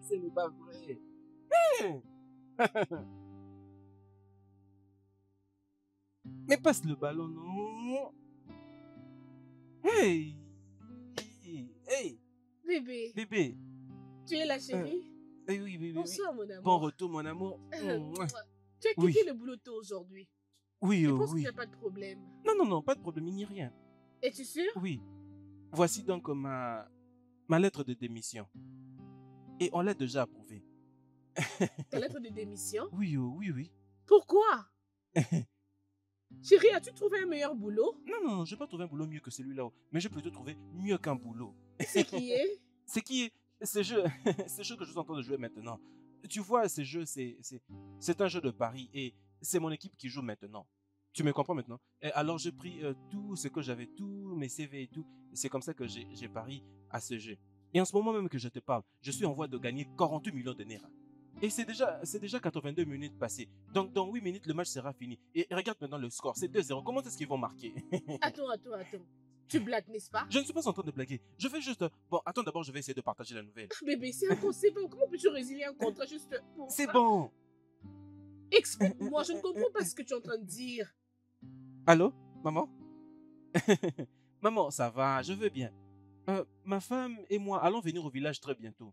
Ce n'est pas vrai. Hein? Mais passe le ballon, non? Hey! Hey! Bébé, Bébé! tu es la chérie? Oui, oui, oui, oui. Bonsoir, mon Bon amour. retour, mon amour. Tu as Oui. quitté le boulot tôt aujourd'hui. Oui, Je pense qu'il oui. n'y a pas de problème. Non, non, non, pas de problème, il n'y a rien. Es-tu sûr? Oui. Voici donc ma lettre de démission. Et on l'a déjà approuvée. Ta lettre de démission? Oui, oui, oui. Pourquoi? Chérie, as-tu trouvé un meilleur boulot? Non, non, non, je n'ai pas trouvé un boulot mieux que celui-là, mais j'ai plutôt trouvé mieux qu'un boulot. C'est qui est? C'est qui est ce jeu, ce jeu que je suis en train de jouer maintenant. Tu vois, ce jeu, c'est un jeu de pari et c'est mon équipe qui joue maintenant. Tu me comprends maintenant? Et alors j'ai pris tout ce que j'avais, tous mes CV et tout. C'est comme ça que j'ai pari à ce jeu. Et en ce moment même que je te parle, je suis en voie de gagner 48 millions de Naira. Et c'est déjà 82 minutes passées. Donc dans 8 minutes, le match sera fini. Et regarde maintenant le score, c'est 2-0. Comment est-ce qu'ils vont marquer? Attends. Tu blagues, n'est-ce pas? Je ne suis pas en train de blaguer. Je vais juste... Bon, attends d'abord, je vais essayer de partager la nouvelle. Bébé, c'est impossible. Comment peux-tu résilier un contrat juste pour C'est ça? bon. Explique-moi, je ne comprends pas ce que tu es en train de dire. Allô, maman? Maman, ça va, je vais bien. Ma femme et moi allons venir au village très bientôt.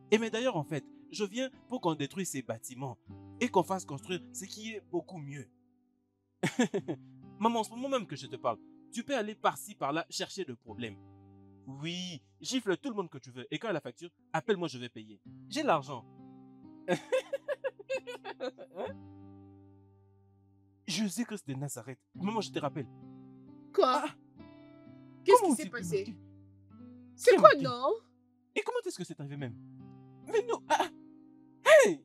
Et mais d'ailleurs, en fait, je viens pour qu'on détruise ces bâtiments et qu'on fasse construire ce qui est beaucoup mieux. Maman, en ce moment même que je te parle, tu peux aller par-ci, par-là, chercher le problème. Oui, gifle tout le monde que tu veux. Et quand il y a la facture, appelle-moi, je vais payer. J'ai l'argent. Hein? Jésus-Christ de Nazareth. Maman, je te rappelle. Quoi? Ah, Qu'est-ce comment qui s'est tu peux passé? marquer? C'est Qui a quoi, marqué? non? Et comment est-ce que c'est arrivé même? Mais non, hey!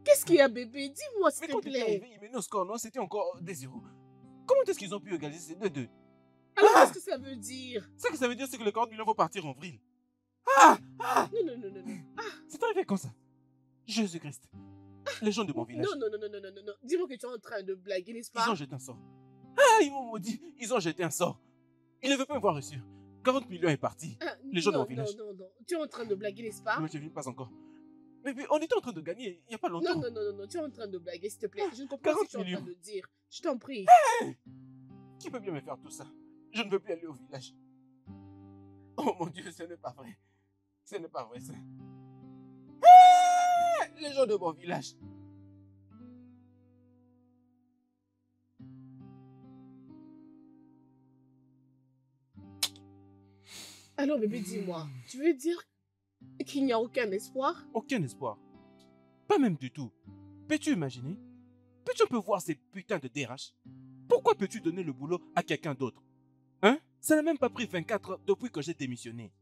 Qu'est-ce qu'il y a, bébé? Dis-moi, s'il Mais te quand tu es plaît. arrivé, mais nos scores, non, c'était encore des zéros. Comment est-ce qu'ils ont pu égaliser ces 2-2? Alors, Ah! qu'est-ce que ça veut dire? Ce que ça veut dire, c'est que le 40 millions vont partir en vrille. Non. C'est arrivé comme ça. Jésus-Christ. Les gens de mon village, Non. Dis-moi que tu es en train de blaguer, n'est-ce ils ont pas? jeté un sort. Ils m'ont maudit. Ils ont jeté un sort. Ils ne veulent pas me voir reçu. 40 millions est parti. Les gens de mon village. Non. Tu es en train de blaguer, n'est-ce pas? Non, je ne viens pas encore. Mais on était en train de gagner il n'y a pas longtemps. Non. Tu es en train de blaguer, s'il te plaît. Je ne comprends pas ce que tu es en 40 train de dire. Je t'en prie. Qui peut bien me faire tout ça? Je ne veux plus aller au village. Oh mon Dieu, ce n'est pas vrai. Ce n'est pas vrai ça. Les gens de mon village. Alors, bébé, dis-moi. Tu veux dire qu'il n'y a aucun espoir? Aucun espoir. Pas même du tout. Peux-tu imaginer? Peux-tu un peu voir ces putains de DRH? Pourquoi peux-tu donner le boulot à quelqu'un d'autre? Hein? Ça n'a même pas pris 24 heures depuis que j'ai démissionné.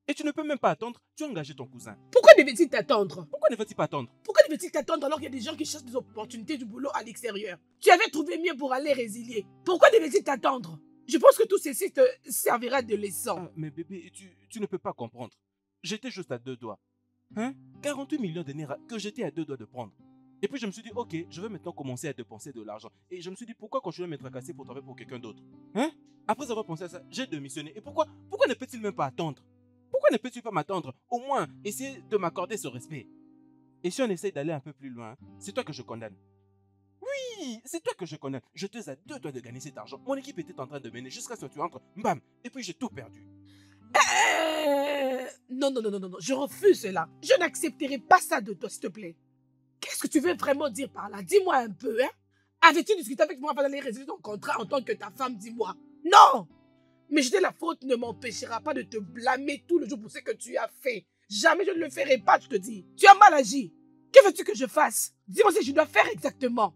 Et tu ne peux même pas attendre, tu as engagé ton cousin. Pourquoi devait-il t'attendre? Pourquoi ne va-t-il pas attendre? Pourquoi devait-il t'attendre alors qu'il y a des gens qui cherchent des opportunités du boulot à l'extérieur? Tu avais trouvé mieux pour aller résilier. Pourquoi devait-il t'attendre? Je pense que tout ceci te servira de leçon. Mais bébé, tu ne peux pas comprendre. J'étais juste à 2 doigts. Hein? 48 millions de Naira que j'étais à 2 doigts de prendre. Et puis je me suis dit, ok, je vais maintenant commencer à dépenser de l'argent. Et je me suis dit, pourquoi continuer à me tracasser pour travailler pour quelqu'un d'autre? Hein? Après avoir pensé à ça, j'ai démissionné. Et pourquoi ne peut-il même pas attendre? Pourquoi ne peux-tu pas m'attendre? Au moins, essayer de m'accorder ce respect. Et si on essaye d'aller un peu plus loin, c'est toi que je condamne. Oui, c'est toi que je condamne. Je te à 2 doigts de gagner cet argent. Mon équipe était en train de mener jusqu'à ce que tu entres. Bam! Et puis j'ai tout perdu. Non. Je refuse cela. Je n'accepterai pas ça de toi, s'il te plaît. Qu'est-ce que tu veux vraiment dire par là? Dis-moi un peu, hein? Avais-tu discuté avec moi avant d'aller résilier ton contrat en tant que ta femme? Dis-moi. Non! Mais jeter la faute ne m'empêchera pas de te blâmer tout le jour pour ce que tu as fait. Jamais je ne le ferai pas, je te dis. Tu as mal agi. Que veux-tu que je fasse? Dis-moi ce que je dois faire exactement.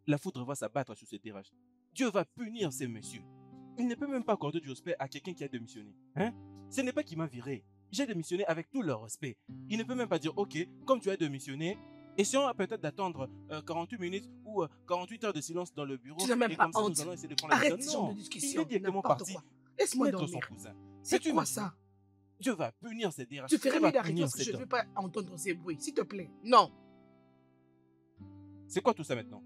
La foudre va s'abattre sur ces terrages. Dieu va punir ces messieurs. Il ne peut même pas accorder du respect à quelqu'un qui a démissionné. Hein? Ce n'est pas qu'il m'a viré. J'ai démissionné avec tout le respect. Il ne peut même pas dire, ok, comme tu as démissionné, essayons peut-être d'attendre 48 minutes ou 48 heures de silence dans le bureau. Tu n'as même et pas comme ça, honte. nous allons essayer de prendre la Arrête décision. ce genre Non, de discussion. il est directement N'importe parti quoi. Laisse-moi mettre son dormir. cousin. C'est Peux-tu quoi imaginer? ça? Dieu va punir ces DRH. Tu ferais Dieu mieux va d'arrêter punir parce que je cet ne veux homme. pas entendre ces bruits. S'il te plaît. Non. C'est quoi tout ça maintenant?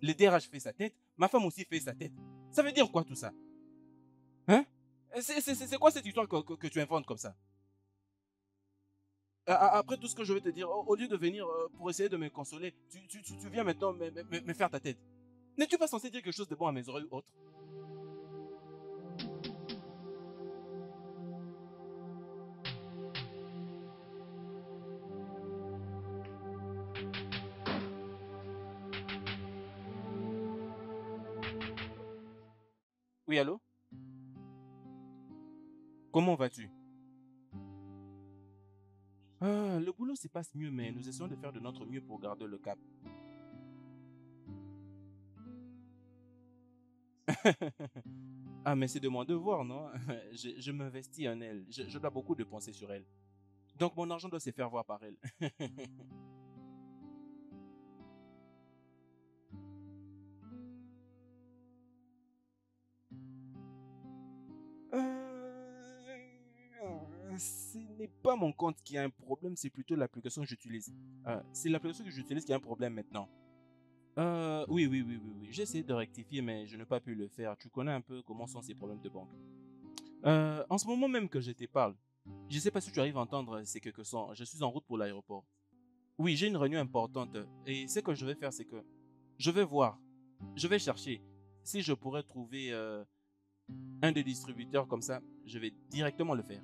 Le DRH fait sa tête, ma femme aussi fait sa tête. Ça veut dire quoi tout ça? Hein? C'est quoi cette histoire que tu inventes comme ça? Après tout ce que je vais te dire, au lieu de venir pour essayer de me consoler, tu viens maintenant me faire ta tête. N'es-tu pas censé dire quelque chose de bon à mes oreilles ou autre? Oui, allô? Comment vas-tu? Le boulot se passe mieux, mais nous essayons de faire de notre mieux pour garder le cap. Ah, mais c'est de mon devoir, non? Je m'investis en elle. Je dois beaucoup de penser sur elle. Donc mon argent doit se faire voir par elle. Ce n'est pas mon compte qui a un problème, c'est plutôt l'application que j'utilise. C'est l'application que j'utilise qui a un problème maintenant. Oui. J'ai essayé de rectifier, mais je n'ai pas pu le faire. Tu connais un peu comment sont ces problèmes de banque. En ce moment même que je te parle, je ne sais pas si tu arrives à entendre ces quelques sons. Je suis en route pour l'aéroport. Oui, j'ai une réunion importante. Et ce que je vais faire, c'est que je vais voir, je vais chercher si je pourrais trouver un des distributeurs comme ça. Je vais directement le faire.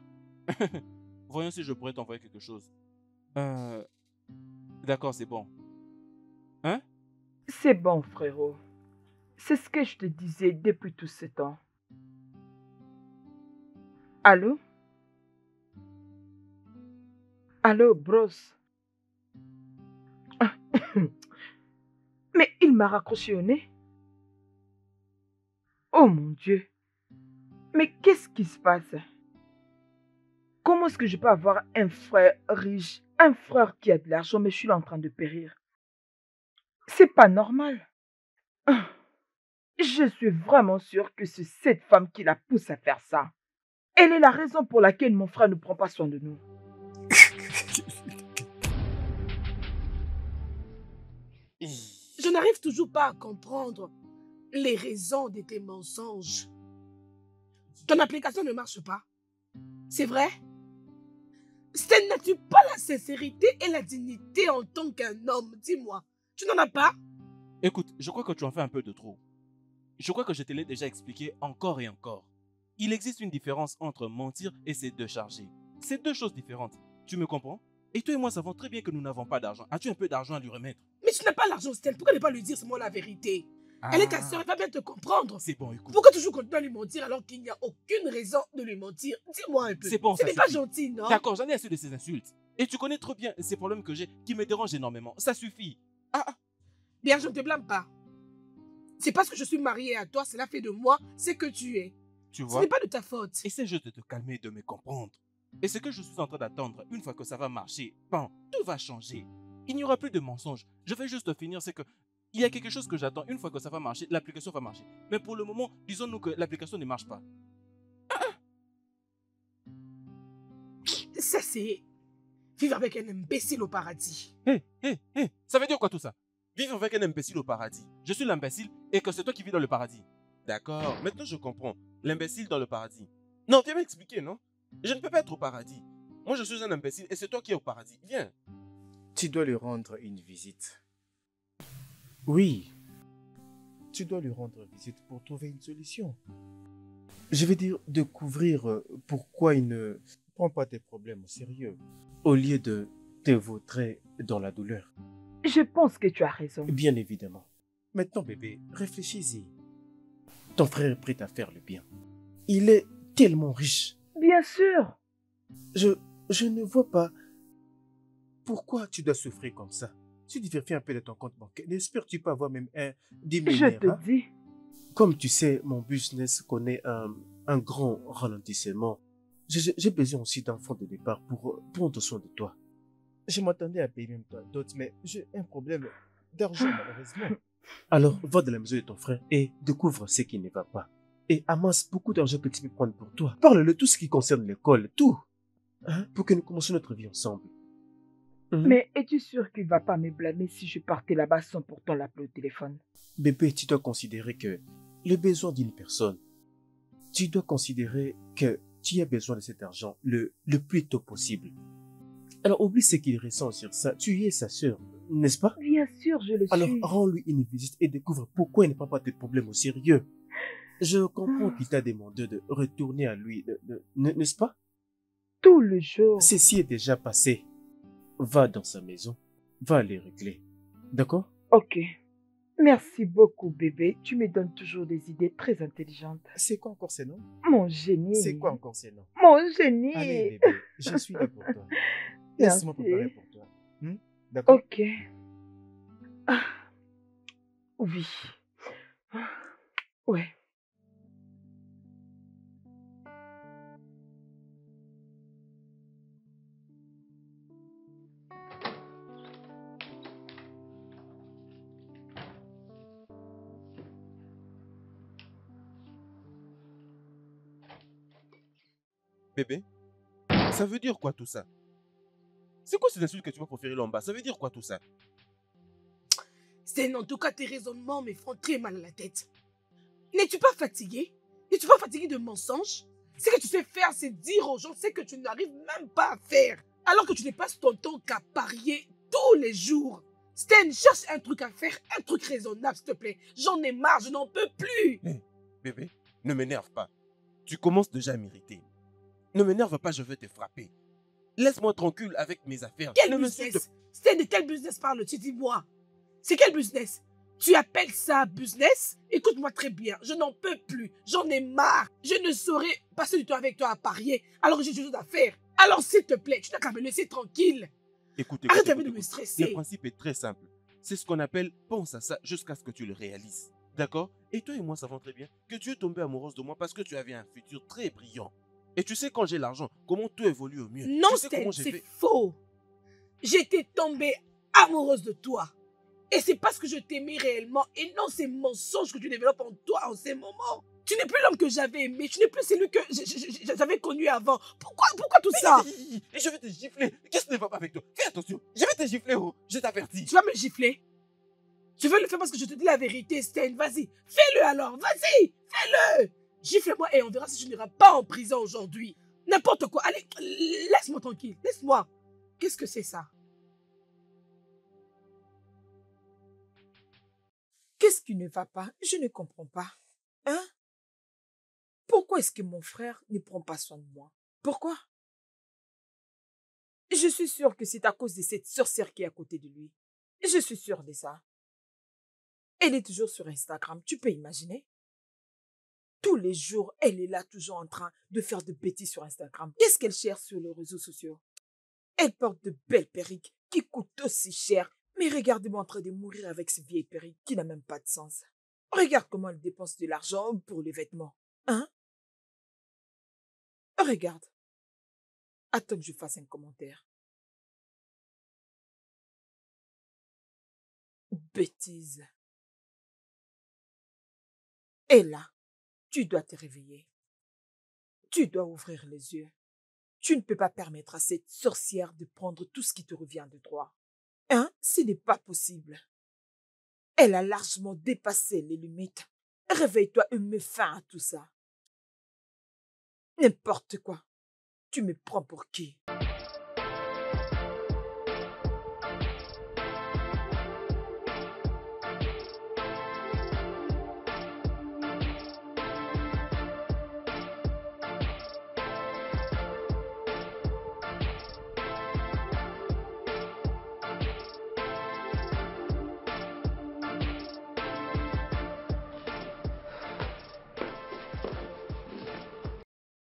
Voyons si je pourrais t'envoyer quelque chose. Euh, d'accord, c'est bon. Hein? C'est bon, frérot. C'est ce que je te disais depuis tout ce temps. Allô? Allô, bros? Mais il m'a raccroché au nez. Oh mon Dieu. Mais qu'est-ce qui se passe? Comment est-ce que je peux avoir un frère riche, un frère qui a de l'argent, mais je suis là en train de périr? C'est pas normal. Je suis vraiment sûre que c'est cette femme qui la pousse à faire ça. Elle est la raison pour laquelle mon frère ne prend pas soin de nous. Je n'arrive toujours pas à comprendre les raisons de tes mensonges. Ton application ne marche pas. C'est vrai? Ce n'est-tu pas la sincérité et la dignité en tant qu'un homme? Dis-moi, tu n'en as pas? Écoute, je crois que tu en fais un peu de trop. Je crois que je te l'ai déjà expliqué encore et encore. Il existe une différence entre mentir et se décharger. C'est deux choses différentes. Tu me comprends? Et toi et moi savons très bien que nous n'avons pas d'argent. As-tu un peu d'argent à lui remettre? Mais tu n'as pas l'argent, Stella. Pourquoi ne pas lui dire seulement la vérité? Elle est ta soeur, elle va bien te comprendre. C'est bon, écoute. Pourquoi toujours continuer à lui mentir alors qu'il n'y a aucune raison de lui mentir? Dis-moi un peu. C'est bon, Ce ça n'est pas suffit. gentil, non? D'accord, j'en ai assez de ces insultes. Et tu connais trop bien ces problèmes que j'ai qui me dérangent énormément. Ça suffit. Bien, je ne te blâme pas. C'est parce que je suis mariée à toi, cela fait de moi ce que tu es. Tu Ce vois? n'est pas de ta faute. Essaie juste de te calmer et de me comprendre. Et ce que je suis en train d'attendre, une fois que ça va marcher, bon, tout va changer. Il n'y aura plus de mensonges. Je vais juste finir, c'est que il y a quelque chose que j'attends. Une fois que ça va marcher, l'application va marcher. Mais pour le moment, disons-nous que l'application ne marche pas. Ça, c'est vivre avec un imbécile au paradis. Hé. Ça veut dire quoi tout ça? Vivre avec un imbécile au paradis. Je suis l'imbécile et que c'est toi qui vis dans le paradis. D'accord, maintenant je comprends. L'imbécile dans le paradis. Non, viens m'expliquer, non? Je ne peux pas être au paradis. Moi, je suis un imbécile et c'est toi qui es au paradis. Viens. Tu dois lui rendre une visite. Oui, tu dois lui rendre visite pour trouver une solution. Je veux dire, découvrir pourquoi il ne prend pas tes problèmes au sérieux, au lieu de te vautrer dans la douleur. Je pense que tu as raison. Bien évidemment. Maintenant, bébé, réfléchis-y. Ton frère est prêt à faire le bien. Il est tellement riche. Bien sûr. Je ne vois pas pourquoi tu dois souffrir comme ça. Tu diversifies un peu de ton compte bancaire. N'espères-tu pas avoir même un diminuer, Je te dis. Comme tu sais, mon business connaît un grand ralentissement. J'ai besoin aussi d'un fonds de départ pour prendre soin de toi. Je m'attendais à payer même toi d'autres, mais j'ai un problème d'argent malheureusement. Alors, va dans la maison de ton frère et découvre ce qui ne va pas. Et amasse beaucoup d'argent que tu peux prendre pour toi. Parle-le tout ce qui concerne l'école, tout. Hein, pour que nous commencions notre vie ensemble. Mais es-tu sûr qu'il ne va pas me blâmer si je partais là-bas sans pourtant l'appeler au téléphone? Bébé, tu dois considérer que le besoin d'une personne, tu dois considérer que tu as besoin de cet argent le plus tôt possible. Alors oublie ce qu'il ressent sur ça. Tu es sa sœur, n'est-ce pas? Bien sûr, je le Alors suis. rends-lui une visite et découvre pourquoi il ne prend pas tes problèmes au sérieux. Je comprends qu'il t'a demandé de retourner à lui, n'est-ce pas? Tout le jour. Ceci est déjà passé. Va dans sa maison, va les régler. D'accord? Ok. Merci beaucoup, bébé. Tu me donnes toujours des idées très intelligentes. C'est quoi encore ces noms? Mon génie. C'est quoi encore ces noms? Mon génie. Allez bébé, je suis là pour toi. Laisse-moi Merci. préparer pour toi. D'accord? Ok. Ah, oui. Ouais. Bébé, ça veut dire quoi tout ça? C'est quoi cette insulte que tu m'as proférée là en bas? Ça veut dire quoi tout ça? Sten, en tout cas, tes raisonnements me font très mal à la tête. N'es-tu pas fatigué? N'es-tu pas fatigué de mensonges? Ce que tu sais faire, c'est dire aux gens ce que tu n'arrives même pas à faire. Alors que tu ne passes ton temps qu'à parier tous les jours. Sten, cherche un truc à faire, un truc raisonnable, s'il te plaît. J'en ai marre, je n'en peux plus. Hé, bébé, ne m'énerve pas. Tu commences déjà à m'irriter. Ne m'énerve pas, je vais te frapper. Laisse-moi tranquille avec mes affaires. Quel Ne business? m'insulte. Sten, de quel business parles-tu? Dis-moi. C'est quel business? Tu appelles ça business? Écoute-moi très bien, je n'en peux plus, j'en ai marre. Je ne saurais passer du temps avec toi à parier alors que j'ai des choses à faire. Alors s'il te plaît, tu n'as qu'à me laisser tranquille. Écoute, Arrête écoute, de me écoute. stresser. Le principe est très simple. C'est ce qu'on appelle pense à ça jusqu'à ce que tu le réalises. D'accord? Et toi et moi savons très bien que tu es tombée amoureuse de moi parce que tu avais un futur très brillant. Et tu sais quand j'ai l'argent, comment tout évolue au mieux. Non, Tu sais Sten, comment j'ai c'est fait. faux. J'étais tombée amoureuse de toi. Et c'est parce que je t'aimais réellement et non ces mensonges que tu développes en toi en ces moments. Tu n'es plus l'homme que j'avais aimé, tu n'es plus celui que j'avais connu avant. Pourquoi tout ça? Et je vais te gifler. Qu'est-ce qui ne va pas avec toi? Fais attention. Je vais te gifler, oh. Je t'avertis. Tu vas me gifler? Tu veux le faire parce que je te dis la vérité, Sten. Vas-y, fais-le alors. Vas-y, fais-le. Gifle-moi et on verra si tu n'iras pas en prison aujourd'hui. N'importe quoi. Allez, laisse-moi tranquille. Laisse-moi. Qu'est-ce que c'est ça? Qu'est-ce qui ne va pas? Je ne comprends pas. Hein? Pourquoi est-ce que mon frère ne prend pas soin de moi? Pourquoi? Je suis sûre que c'est à cause de cette sorcière qui est à côté de lui. Je suis sûre de ça. Elle est toujours sur Instagram, tu peux imaginer? Tous les jours, elle est là toujours en train de faire de bêtises sur Instagram. Qu'est-ce qu'elle cherche sur les réseaux sociaux? Elle porte de belles perruques qui coûtent aussi cher. Mais regarde-moi en train de mourir avec ces vieilles perruques qui n'a même pas de sens. Regarde comment elle dépense de l'argent pour les vêtements. Hein? Regarde. Attends que je fasse un commentaire. Bêtise. Et là, tu dois te réveiller. Tu dois ouvrir les yeux. Tu ne peux pas permettre à cette sorcière de prendre tout ce qui te revient de droit. Hein? Ce n'est pas possible. Elle a largement dépassé les limites. Réveille-toi et mets fin à tout ça. N'importe quoi. Tu me prends pour qui?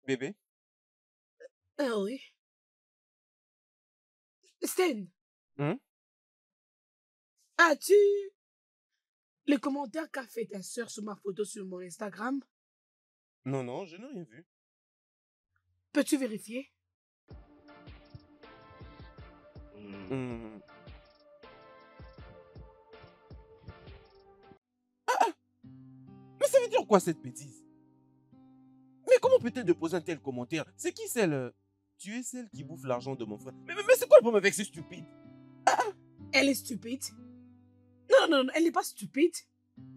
Bébé, Ah oui. Sten, as-tu les commentaires qu'a fait ta soeur sur ma photo sur mon Instagram? non, non, je n'ai rien vu. Peux-tu vérifier? Hum. Mais ça veut dire quoi cette bêtise? Mais comment peut-elle déposer un tel commentaire? C'est qui celle? Tu es celle qui bouffe l'argent de mon frère. Mais c'est quoi le problème avec ces stupides? Elle est stupide? Non, elle n'est pas stupide.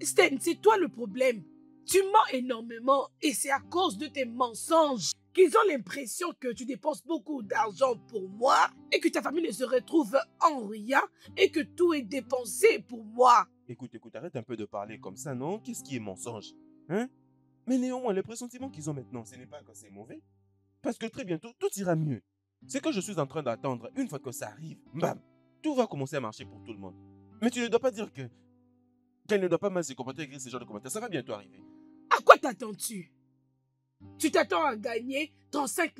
Sten, c'est toi le problème. Tu mens énormément et c'est à cause de tes mensonges qu'ils ont l'impression que tu dépenses beaucoup d'argent pour moi et que ta famille ne se retrouve en rien et que tout est dépensé pour moi. Écoute, arrête un peu de parler comme ça, non? Qu'est-ce qui est mensonge? Hein? Mais néanmoins, les pressentiments qu'ils ont maintenant, ce n'est pas que c'est mauvais. Parce que très bientôt, tout ira mieux. C'est que je suis en train d'attendre, une fois que ça arrive, bam, tout va commencer à marcher pour tout le monde. Mais tu ne dois pas dire qu'elle ne doit pas mal se comporter avec ce genre de commentaires. Ça va bientôt arriver. À quoi t'attends-tu? Tu t'attends à gagner 35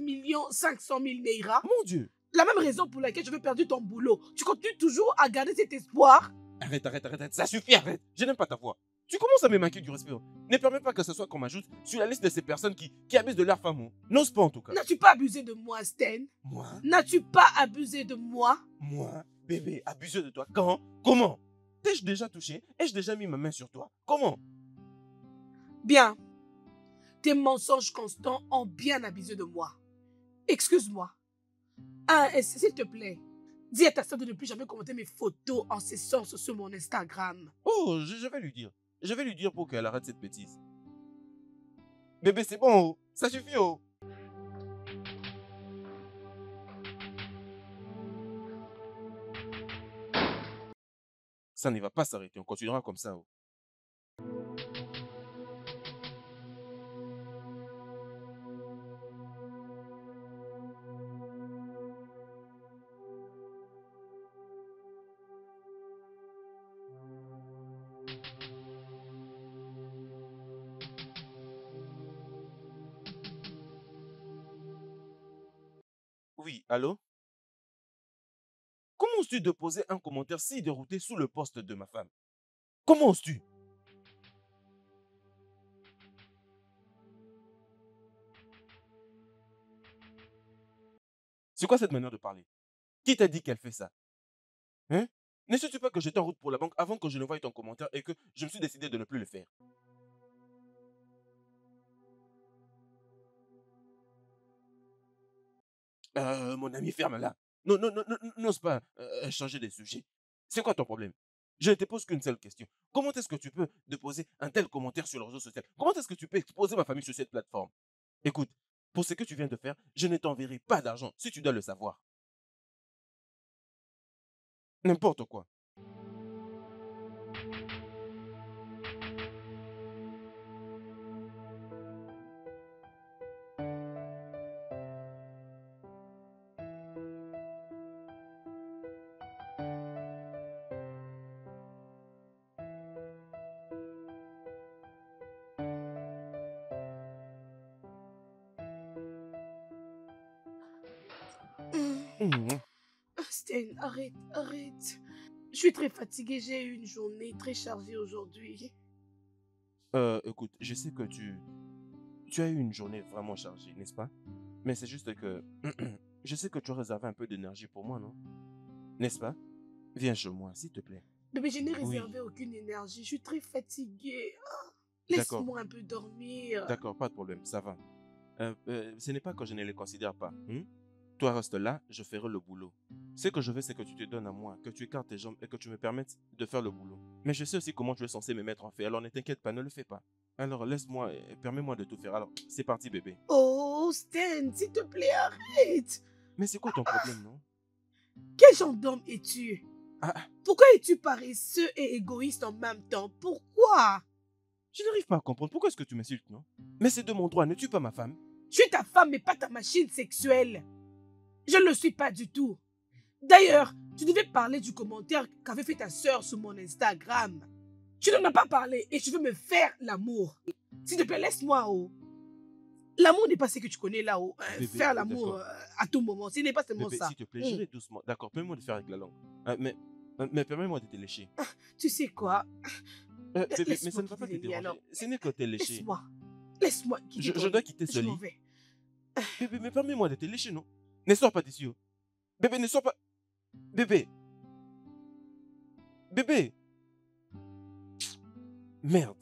500 000 Naira? Mon Dieu! La même raison pour laquelle je veux perdre ton boulot. Tu continues toujours à garder cet espoir? Arrête. Ça suffit, arrête. Je n'aime pas ta voix. Tu commences à me manquer du respect. Ne permets pas que ce soit qu'on m'ajoute sur la liste de ces personnes qui abusent de leur femme. N'ose pas en tout cas. N'as-tu pas abusé de moi, Sten? Moi? N'as-tu pas abusé de moi? Moi? Bébé, abusé de toi? Quand? Comment? T'ai-je déjà touché? Ai-je déjà mis ma main sur toi? Comment? Bien. Tes mensonges constants ont bien abusé de moi. Excuse-moi. S'il te plaît, dis à ta soeur de ne plus jamais commenter mes photos en ce sens sur mon Instagram. Oh, je vais lui dire. Je vais lui dire pour qu'elle arrête cette bêtise. Bébé, c'est bon, oh. Ça suffit, oh. Ça ne va pas s'arrêter, on continuera comme ça, oh. Oui, allô? Comment oses-tu de poser un commentaire si dérouté sous le poste de ma femme? Comment oses-tu? C'est quoi cette manière de parler? Qui t'a dit qu'elle fait ça? Hein? Ne sais-tu pas que j'étais en route pour la banque avant que je ne voie ton commentaire et que je me suis décidé de ne plus le faire? Mon ami, ferme-la. Non, n'ose pas changer de sujet. C'est quoi ton problème? Je ne te pose qu'une seule question. Comment est-ce que tu peux déposer un tel commentaire sur le réseau social? Comment est-ce que tu peux exposer ma famille sur cette plateforme? Écoute, pour ce que tu viens de faire, je ne t'enverrai pas d'argent si tu dois le savoir. N'importe quoi. Mhm. Sten, arrête. Je suis très fatiguée, j'ai eu une journée très chargée aujourd'hui. Écoute, je sais que tu as eu une journée vraiment chargée, n'est-ce pas? Mais c'est juste que je sais que tu as réservé un peu d'énergie pour moi, non? N'est-ce pas? Viens chez moi, s'il te plaît. Bébé, je n'ai Oui. réservé aucune énergie, je suis très fatiguée. D'accord. Laisse-moi un peu dormir. D'accord, pas de problème, ça va. Ce n'est pas que je ne les considère pas. Toi, reste là, je ferai le boulot. Ce que je veux, c'est que tu te donnes à moi, que tu écartes tes jambes et que tu me permettes de faire le boulot. Mais je sais aussi comment tu es censé me mettre en fait, alors ne t'inquiète pas, ne le fais pas. Alors laisse-moi, permets-moi de tout faire. Alors, c'est parti, bébé. Oh, Sten, s'il te plaît, arrête. Mais c'est quoi ton problème, non? Quel genre d'homme es-tu? Ah, Pourquoi es-tu paresseux et égoïste en même temps? Pourquoi? je n'arrive pas à comprendre. Pourquoi est-ce que tu m'insultes, non? Mais c'est de mon droit, ne tue pas ma femme. Je suis ta femme, mais pas ta machine sexuelle. Je ne le suis pas du tout. D'ailleurs, tu devais parler du commentaire qu'avait fait ta sœur sur mon Instagram. Tu n'en as pas parlé et tu veux me faire l'amour. S'il te plaît, laisse-moi, oh. L'amour n'est pas ce que tu connais là-haut. Bébé, Faire l'amour d'accord. à tout moment. Ce n'est pas seulement Bébé, ça. s'il te plaît, j'irai doucement. D'accord, permets-moi de faire avec la langue. Mais permets-moi de te lécher. Tu sais quoi? Bébé, mais Laisse-moi ça ne va pas te quitter les liens, déranger. Ce n'est que te lécher. Laisse-moi. Laisse-moi quitter Je ton dois lit. quitter ce Je m'en lit. vais. Bébé, mais permets-moi de te lécher, non? Ne sors pas d'ici, oh. Bébé, ne sors pas. Bébé. Bébé. Merde.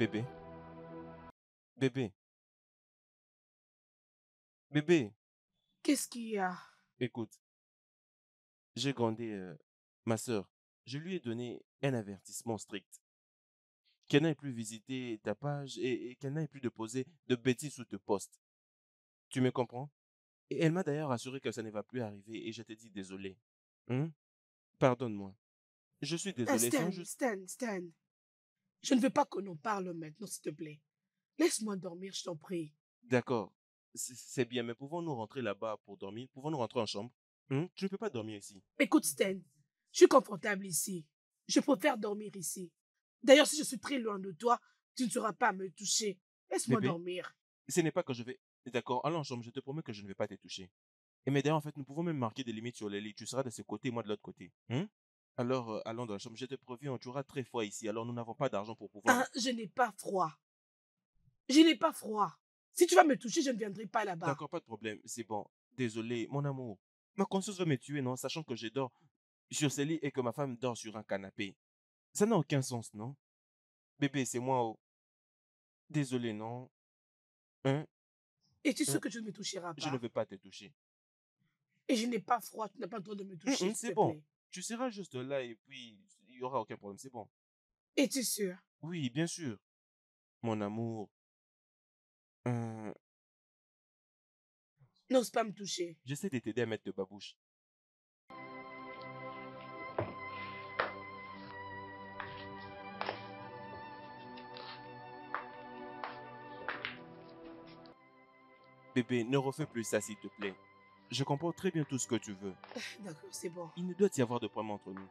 Bébé, bébé, bébé, Qu'est-ce qu'il y a? écoute, j'ai grondé ma sœur. Je lui ai donné un avertissement strict. Qu'elle n'aille plus visiter ta page et qu'elle n'aille plus de poser de bêtises sous tes posts. Tu me comprends? Et elle m'a d'ailleurs assuré que ça ne va plus arriver et je t'ai dit désolé. Hein? Pardonne-moi. Je suis désolé, sans juste... Stan. Je ne veux pas qu'on en parle maintenant, s'il te plaît. Laisse-moi dormir, je t'en prie. D'accord, c'est bien, mais pouvons-nous rentrer là-bas pour dormir? Pouvons-nous rentrer en chambre? Hein? Tu ne peux pas dormir ici. Écoute, Stan, je suis confortable ici. Je préfère dormir ici. D'ailleurs, si je suis très loin de toi, tu ne sauras pas me toucher. Laisse-moi Bébé, dormir. ce n'est pas que je vais... D'accord, allons en chambre, je te promets que je ne vais pas te toucher. Et mais d'ailleurs, en fait, nous pouvons même marquer des limites sur les lits. Tu seras de ce côté, moi de l'autre côté. Hein? Alors, allons dans la chambre. Je te préviens, tu auras très froid ici. Alors, nous n'avons pas d'argent pour pouvoir... Ah, je n'ai pas froid. Je n'ai pas froid. Si tu vas me toucher, je ne viendrai pas là-bas. D'accord, pas de problème. C'est bon. Désolé, mon amour. Ma conscience va me tuer, non? Sachant que je dors sur ce lit et que ma femme dort sur un canapé. Ça n'a aucun sens, non? Bébé, c'est moi. Oh. Désolé, non? Hein? Es-tu sûr Hein? que tu ne me toucheras Je ne pas? veux pas te toucher. Et je n'ai pas froid, tu n'as pas le droit de me toucher, s'il C'est te bon. plaît. Tu seras juste là et puis il n'y aura aucun problème. C'est bon. Es-tu sûr? Oui, bien sûr. Mon amour. Euh, N'ose pas me toucher. J'essaie de t'aider à mettre de babouche. Bébé, ne refais plus ça, s'il te plaît. Je comprends très bien tout ce que tu veux. D'accord, c'est bon. Il ne doit y avoir de problème entre nous.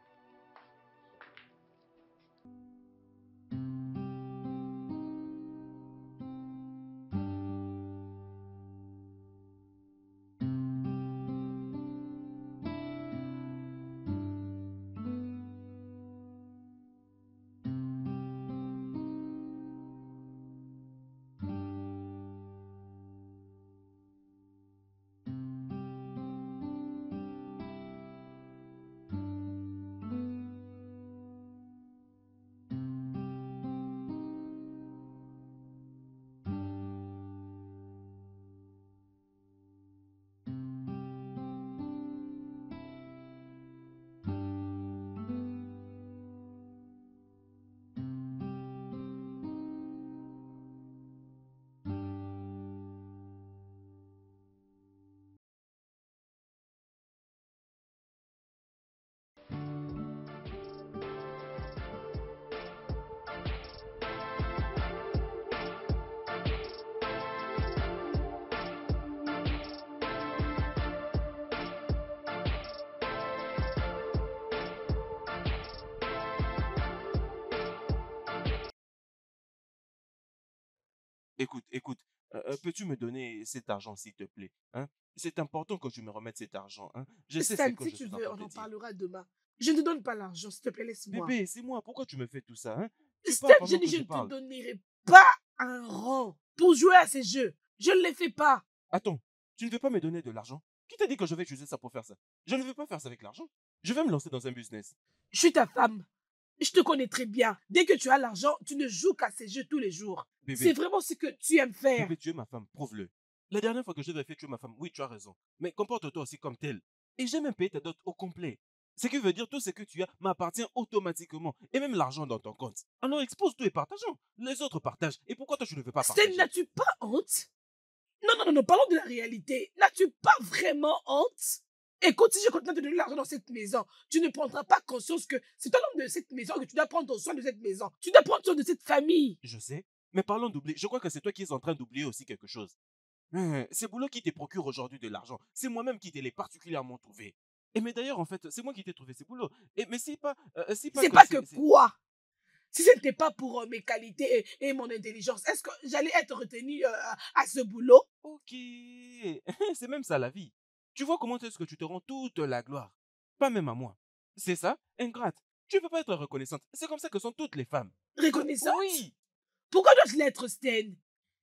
Écoute, peux-tu me donner cet argent, s'il te plaît? Hein? C'est important que tu me remettes cet argent. Hein? Je sais ce Stan, que si je tu suis en veux, train on de en te dire. parlera demain. Je ne te donne pas l'argent, s'il te plaît, laisse-moi. Bébé, c'est moi. Pourquoi tu me fais tout ça? Hein? Tu Stan, parles je pendant dis, que je je ne te parle. donnerai pas un rang pour jouer à ces jeux. Je ne les fais pas. Attends, tu ne veux pas me donner de l'argent? Qui t'a dit que je vais utiliser ça pour faire ça? Je ne veux pas faire ça avec l'argent. Je vais me lancer dans un business. Je suis ta femme. Je te connais très bien. Dès que tu as l'argent, tu ne joues qu'à ces jeux tous les jours. C'est Bébé, vraiment ce que tu aimes faire. bébé, tu es ma femme, prouve-le. La dernière fois que je devais faire, tu es ma femme. Oui, tu as raison. Mais comporte-toi aussi comme telle. Et j'ai même payé ta dot au complet. Ce qui veut dire tout ce que tu as m'appartient automatiquement. Et même l'argent dans ton compte. Alors expose tout et partageons. Les autres partagent. Et pourquoi toi tu ne veux pas Stan, partager? n'as-tu pas honte? Non, parlons de la réalité. N'as-tu pas vraiment honte? Écoute, si je continue de te donner l'argent dans cette maison, tu ne prendras pas conscience que c'est toi l'homme de cette maison, que tu dois prendre soin de cette maison. Tu dois prendre soin de cette famille. Je sais. Mais parlons d'oublier. Je crois que c'est toi qui es en train d'oublier aussi quelque chose. C'est Boulot qui te procure aujourd'hui de l'argent. C'est moi-même qui te l'ai particulièrement trouvé. Et mais d'ailleurs, en fait, c'est moi qui t'ai trouvé ces boulots. Et mais c'est pas C'est que pas que quoi? Si ce n'était pas pour mes qualités et mon intelligence, est-ce que j'allais être retenue à ce boulot? Ok. C'est même ça la vie. Tu vois comment est-ce que tu te rends toute la gloire. Pas même à moi. C'est ça, ingrate. Tu peux pas être reconnaissante. C'est comme ça que sont toutes les femmes. Reconnaissante? Oui. Pourquoi dois-je l'être, Stan?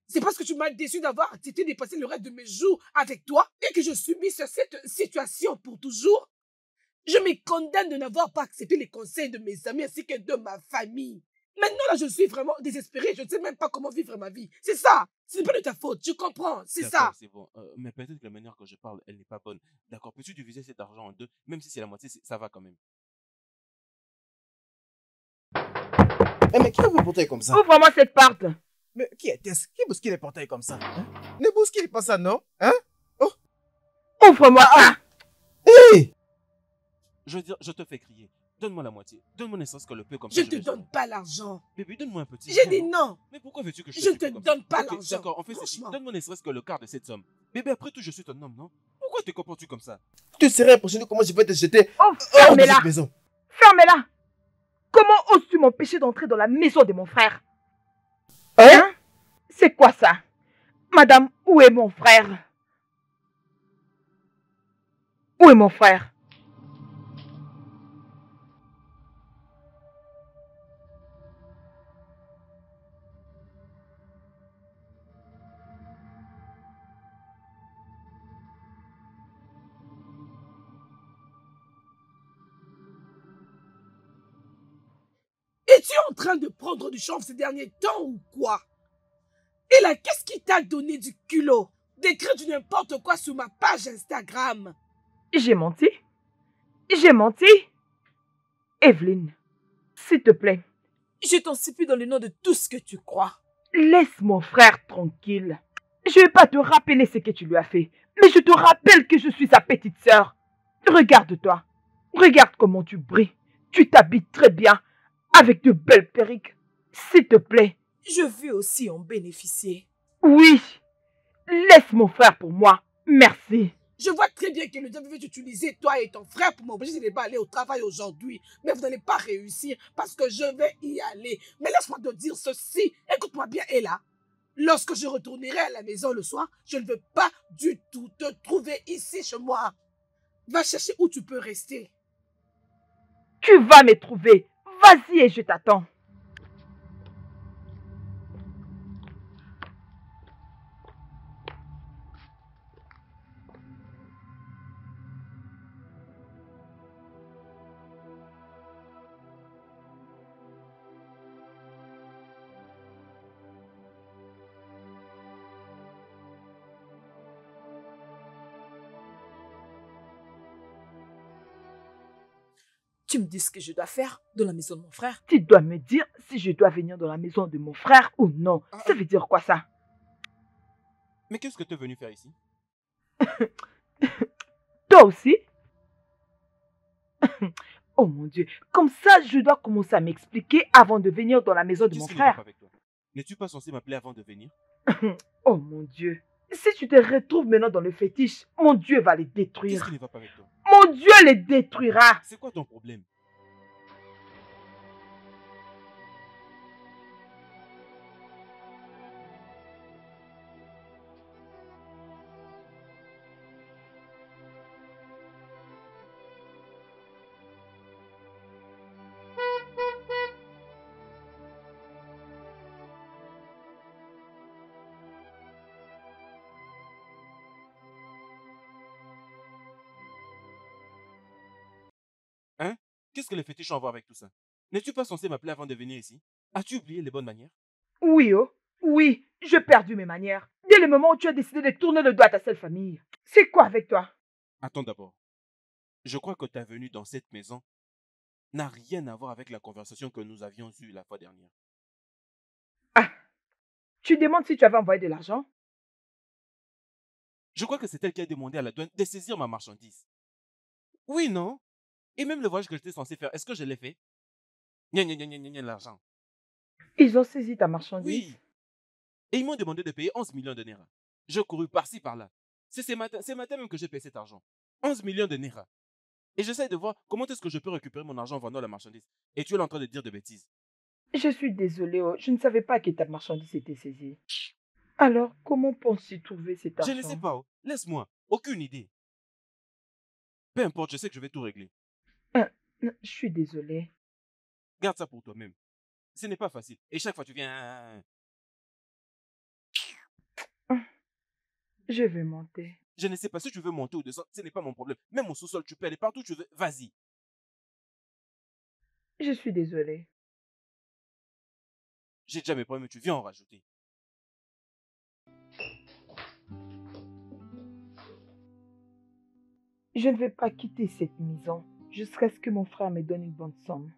C'est parce que tu m'as déçu d'avoir accepté de passer le reste de mes jours avec toi et que je subisse cette situation pour toujours? Je me condamne de n'avoir pas accepté les conseils de mes amis ainsi que de ma famille. Maintenant, là, je suis vraiment désespérée. Je ne sais même pas comment vivre ma vie. C'est ça. Ce n'est pas de ta faute. Je comprends. C'est ça. D'accord, c'est bon. Mais peut-être que la manière que je parle, elle n'est pas bonne. D'accord, peux-tu diviser cet argent en deux? Même si c'est la moitié, ça va quand même. Eh, mais qui a fait portail comme ça? Ouvre-moi cette porte. Mais qui est-ce? Qui bouscule les portails comme ça? Hein? Ne bouscule pas ça, non? Hein? Oh! Ouvre-moi ça. Hé! Je veux dire, je te fais crier. Donne-moi la moitié. Donne-moi ne serait-ce que le peu comme Je ça. ne te vais donne gérer. pas l'argent. Bébé, donne-moi un petit. J'ai peu, dit non? non. Mais pourquoi veux-tu que je Je te ne te fais comme ça? donne pas Ok, l'argent. d'accord, on fait ceci. Franchement. Donne-moi ne serait-ce que le quart de cette somme. Bébé, après tout, je suis ton homme, non? Pourquoi te comportes-tu comme ça? Tu serais impressionné comment je vais te jeter Oh, hors de fermez-la. cette maison. Fermez-la. Comment oses-tu m'empêcher d'entrer dans la maison de mon frère? Hein? C'est quoi ça? Madame, où est mon frère? Où est mon frère? Es-tu en train de prendre du chanvre ces derniers temps ou quoi? Et là, qu'est-ce qui t'a donné du culot d'écrire du n'importe quoi sur ma page Instagram? J'ai menti? J'ai menti? Evelyne, s'il te plaît, Je t'en supplie dans le nom de tout ce que tu crois. laisse mon frère tranquille. Je ne vais pas te rappeler ce que tu lui as fait, mais je te rappelle que je suis sa petite sœur. Regarde-toi. Regarde comment tu brilles. Tu t'habilles très bien, avec de belles perruques. S'il te plaît. Je veux aussi en bénéficier. Oui. Laisse mon frère pour moi. Merci. Je vois très bien que le diable veut utiliser toi et ton frère pour m'obliger de ne pas aller au travail aujourd'hui. Mais vous n'allez pas réussir parce que je vais y aller. Mais laisse-moi te dire ceci. Écoute-moi bien, Ella. Lorsque je retournerai à la maison le soir, je ne veux pas du tout te trouver ici chez moi. Va chercher où tu peux rester. Tu vas me trouver. Vas-y et je t'attends. Tu me dis ce que je dois faire dans la maison de mon frère. Tu dois me dire si je dois venir dans la maison de mon frère ou non. Ça veut dire quoi ça? Mais qu'est-ce que tu es venu faire ici? Toi aussi? Oh mon Dieu, comme ça je dois commencer à m'expliquer avant de venir dans la maison de mon Qu'est-ce qui ne va pas frère. avec toi? N'es-tu pas censé m'appeler avant de venir? Oh mon Dieu, si tu te retrouves maintenant dans le fétiche, mon Dieu va les Qu'est-ce détruire. qui ne va pas avec toi? Mon Dieu les détruira. C'est quoi ton problème? Hein? Qu'est-ce que les fétiches ont à voir avec tout ça? N'es-tu pas censé m'appeler avant de venir ici? As-tu oublié les bonnes manières? Oui, oh, oui, j'ai perdu mes manières. Dès le moment où tu as décidé de tourner le doigt à ta seule famille. C'est quoi avec toi? Attends d'abord. Je crois que ta venue dans cette maison n'a rien à voir avec la conversation que nous avions eue la fois dernière. Ah, tu demandes si tu avais envoyé de l'argent? Je crois que c'est elle qui a demandé à la douane de saisir ma marchandise. Oui, non? Et même le voyage que j'étais censé faire, est-ce que je l'ai fait? Gna gna gna gna gna gna, l'argent. Ils ont saisi ta marchandise? Oui. Et ils m'ont demandé de payer 11 millions de Naira. J'ai couru par-ci, par-là. C'est ce matin même que j'ai payé cet argent. 11 millions de Naira. Et j'essaie de voir comment est-ce que je peux récupérer mon argent en vendant la marchandise. Et tu es là en train de dire de bêtises. Je suis désolée, oh, je ne savais pas que ta marchandise était saisie. Alors, comment penses-tu trouver cet argent? Je ne sais pas. Oh. Laisse-moi. Aucune idée. Peu importe, je sais que je vais tout régler. Je suis désolée. Garde ça pour toi-même. Ce n'est pas facile. Et chaque fois, tu viens... Je vais monter. Je ne sais pas si tu veux monter ou descendre. Ce n'est pas mon problème. Même au sous-sol, tu peux aller partout où tu veux. Vas-y. Je suis désolée. J'ai déjà mes problèmes, tu viens en rajouter. Je ne vais pas quitter cette maison jusqu'à ce que mon frère me donne une bonne somme.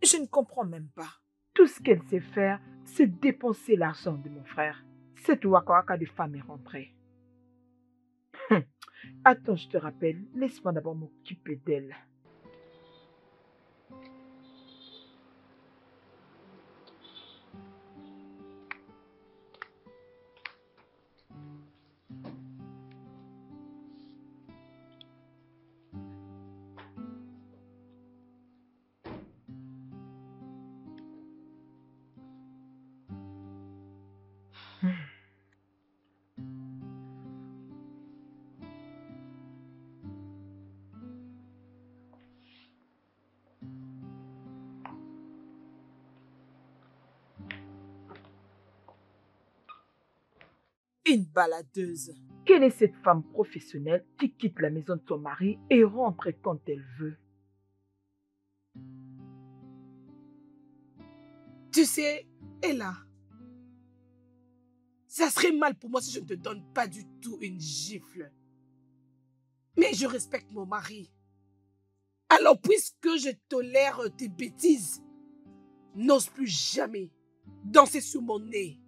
Je ne comprends même pas. Tout ce qu'elle sait faire, c'est dépenser l'argent de mon frère. Cette waka de femme est rentrée. Attends, je te rappelle, laisse-moi d'abord m'occuper d'elle. Une baladeuse. Quelle est cette femme professionnelle qui quitte la maison de son mari et rentre quand elle veut? Tu sais, Ella, ça serait mal pour moi si je ne te donne pas du tout une gifle. Mais je respecte mon mari. Alors, puisque je tolère tes bêtises, n'ose plus jamais danser sur mon nez.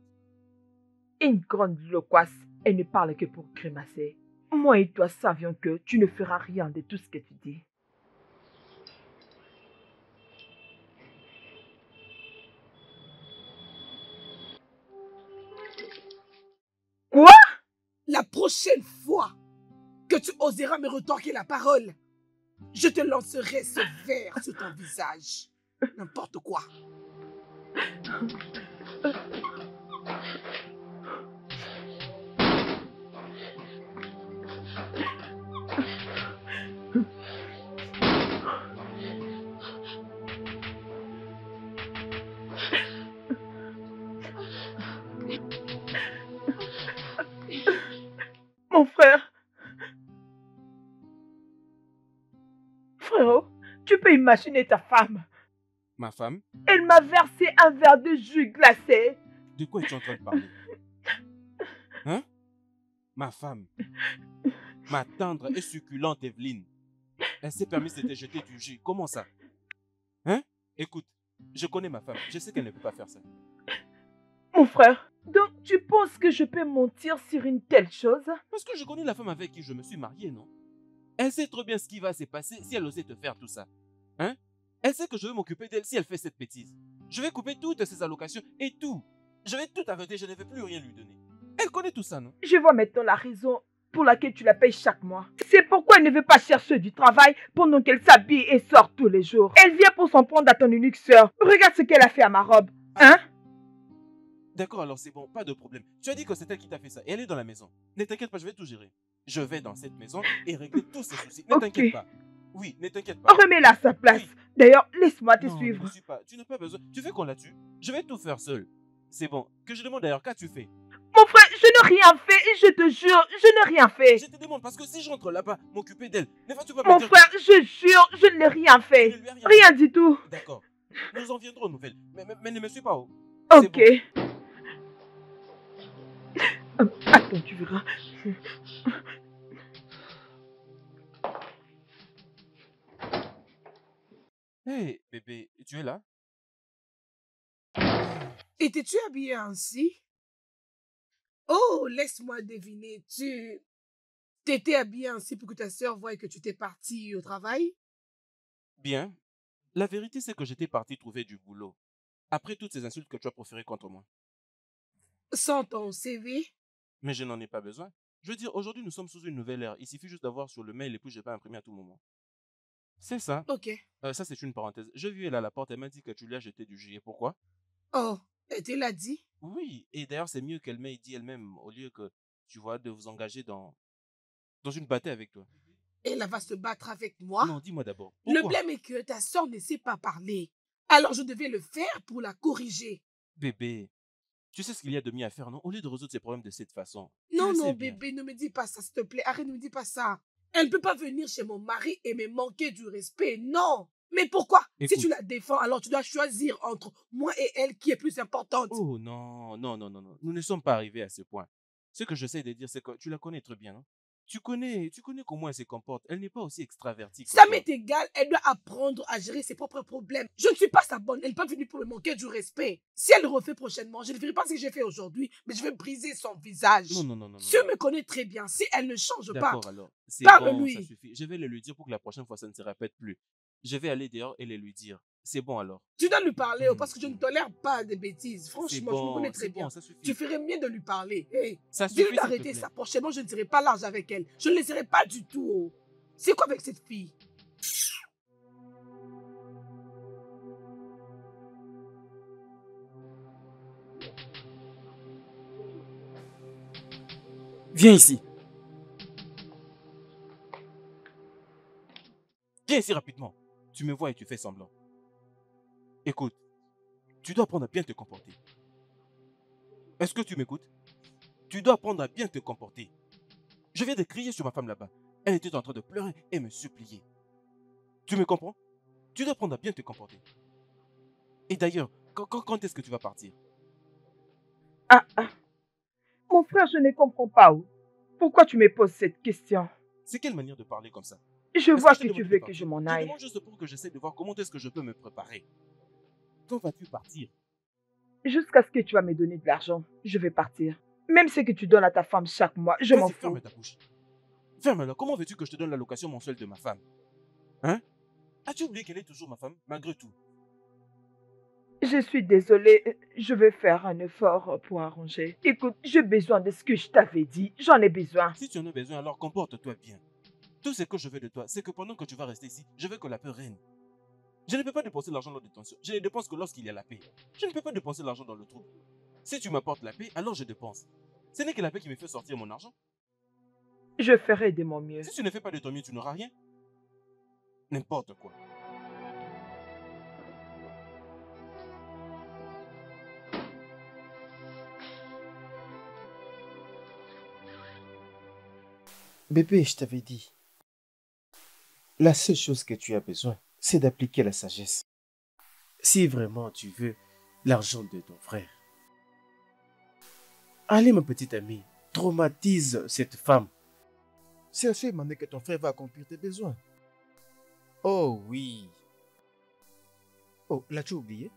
Une grande loquace, elle ne parle que pour grimacer. Moi et toi savions que tu ne feras rien de tout ce que tu dis. Quoi? La prochaine fois que tu oseras me retorquer la parole, je te lancerai ce verre sur ton visage. N'importe quoi. Mon frère. Frérot, tu peux imaginer ta femme. Ma femme? Elle m'a versé un verre de jus glacé. De quoi es-tu en train de parler? Hein? Ma femme. Ma tendre et succulente Evelyne. Elle s'est permis de te jeter du jus. Comment ça? Hein? Écoute, je connais ma femme. Je sais qu'elle ne peut pas faire ça. Mon frère, donc tu penses que je peux mentir sur une telle chose? Parce que je connais la femme avec qui je me suis marié, non? Elle sait trop bien ce qui va se passer si elle osait te faire tout ça. Hein? Elle sait que je vais m'occuper d'elle si elle fait cette bêtise. Je vais couper toutes ses allocations et tout. Je vais tout arrêter, je ne vais plus rien lui donner. Elle connaît tout ça, non? Je vois maintenant la raison pour laquelle tu la payes chaque mois. C'est pourquoi elle ne veut pas chercher du travail pendant qu'elle s'habille et sort tous les jours. Elle vient pour s'en prendre à ton unique sœur. Regarde ce qu'elle a fait à ma robe. Hein? D'accord, alors c'est bon, pas de problème. Tu as dit que c'est elle qui t'a fait ça et elle est dans la maison. Ne t'inquiète pas, je vais tout gérer. Je vais dans cette maison et régler tous ces soucis. Ne t'inquiète pas. Oui, ne t'inquiète pas. Remets-la à sa place. Oui. D'ailleurs, laisse-moi te Non, suivre. ne suis pas. Tu n'as pas besoin. Tu veux qu'on la tue? Je vais tout faire seul. C'est bon. Que je demande d'ailleurs, qu'as-tu fait? Mon frère, je n'ai rien fait. Je te jure, je n'ai rien fait. Je te demande parce que si je rentre là-bas, m'occuper d'elle, ne vas-tu pas me Mon dire frère, je jure, je ne l'ai rien que fait. tu ne lui as rien Rien du tout. fait? D'accord. Nous en viendrons aux nouvelles. Mais ne me suis pas. Oh. C'est Ok. bon. Attends, tu verras. Hé, bébé, tu es là? Étais-tu habillée ainsi? Oh, laisse-moi deviner. Tu t'étais habillée ainsi pour que ta sœur voie que tu t'es partie au travail? Bien. La vérité, c'est que j'étais parti trouver du boulot. Après toutes ces insultes que tu as proférées contre moi. Sans ton CV? Mais je n'en ai pas besoin. Je veux dire, aujourd'hui, nous sommes sous une nouvelle ère. Il suffit juste d'avoir sur le mail et puis je peux imprimer à tout moment. C'est ça. Ok. Ça, c'est une parenthèse. Je vu elle à la porte, elle m'a dit que tu lui as jeté du jus. Et pourquoi? Oh, elle te l'a dit? Oui, et d'ailleurs, c'est mieux qu'elle m'ait dit elle-même, au lieu que, tu vois, de vous engager dans une bataille avec toi. Elle va se battre avec moi? Non, dis-moi d'abord. Le Pourquoi? blême est que ta sœur ne sait pas parler. Alors je devais le faire pour la corriger. Bébé, tu sais ce qu'il y a de mieux à faire, non? Au lieu de résoudre ces problèmes de cette façon. Tu Non, le sais non, bien. bébé, ne me dis pas ça, s'il te plaît. Arrête, ne me dis pas ça. Elle ne peut pas venir chez mon mari et me manquer du respect. Non. Mais pourquoi? Si Écoute. tu la défends, alors tu dois choisir entre moi et elle qui est plus importante. Oh non, non, non, non, non. Nous ne sommes pas arrivés à ce point. Ce que j'essaie de dire, c'est que tu la connais très bien, non? Tu connais comment elle se comporte. Elle n'est pas aussi extravertie que Ça toi. m'est égal, elle doit apprendre à gérer ses propres problèmes. Je ne suis pas sa bonne, elle n'est pas venue pour me manquer du respect. Si elle le refait prochainement, je ne ferai pas ce que j'ai fait aujourd'hui, mais je vais briser son visage. Non, non, non, non, non. Tu me connais très bien, si elle ne change pas, D'accord, alors. C'est bon, ça parle-lui. suffit. Je vais le lui dire pour que la prochaine fois, ça ne se répète plus. Je vais aller dehors et le lui dire. C'est bon, alors. Tu dois lui parler parce que je ne tolère pas des bêtises. Franchement, je me connais très C'est bien. bon, ça suffit. Tu ferais mieux de lui parler. Hey, Ça dis-lui suffit, s'il te d'arrêter plaît. ça. Prochainement, je ne serai pas large avec elle. Je ne le serai pas du tout. Oh. C'est quoi avec cette fille? Viens ici. Viens ici rapidement. Tu me vois et tu fais semblant. Écoute, tu dois apprendre à bien te comporter. Est-ce que tu m'écoutes? Tu dois apprendre à bien te comporter. Je viens de crier sur ma femme là-bas. Elle était en train de pleurer et me supplier. Tu me comprends? Tu dois apprendre à bien te comporter. Et d'ailleurs, quand est-ce que tu vas partir? Ah, ah. Mon frère, je ne comprends pas. Oh. Pourquoi tu me poses cette question? C'est quelle manière de parler comme ça? Je Est-ce vois je que t'ai tu demandé de veux que partir? je m'en Je aille. demande juste pour que j'essaie de voir comment est-ce que je peux me préparer. Quand vas-tu partir? Jusqu'à ce que tu vas me donner de l'argent, je vais partir. Même ce que tu donnes à ta femme chaque mois, je m'en Vas-y, fous. ferme ta bouche. Ferme-la. Comment veux-tu que je te donne l'allocation mensuelle de ma femme? Hein? As-tu oublié qu'elle est toujours ma femme, malgré tout? Je suis désolée, je vais faire un effort pour arranger. Écoute, j'ai besoin de ce que je t'avais dit. J'en ai besoin. Si tu en as besoin, alors comporte-toi bien. Tout ce que je veux de toi, c'est que pendant que tu vas rester ici, je veux que la paix règne. Je ne peux pas dépenser l'argent lors de tension. Je ne dépense que lorsqu'il y a la paix. Je ne peux pas dépenser l'argent dans le trouble. Si tu m'apportes la paix, alors je dépense. Ce n'est que la paix qui me fait sortir mon argent. Je ferai de mon mieux. Si tu ne fais pas de ton mieux, tu n'auras rien. N'importe quoi. Bébé, je t'avais dit, la seule chose que tu as besoin, c'est d'appliquer la sagesse. Si vraiment tu veux l'argent de ton frère, allez, ma petite amie, traumatise cette femme. C'est à ce moment que ton frère va accomplir tes besoins. Oh oui. Oh, l'as-tu oublié?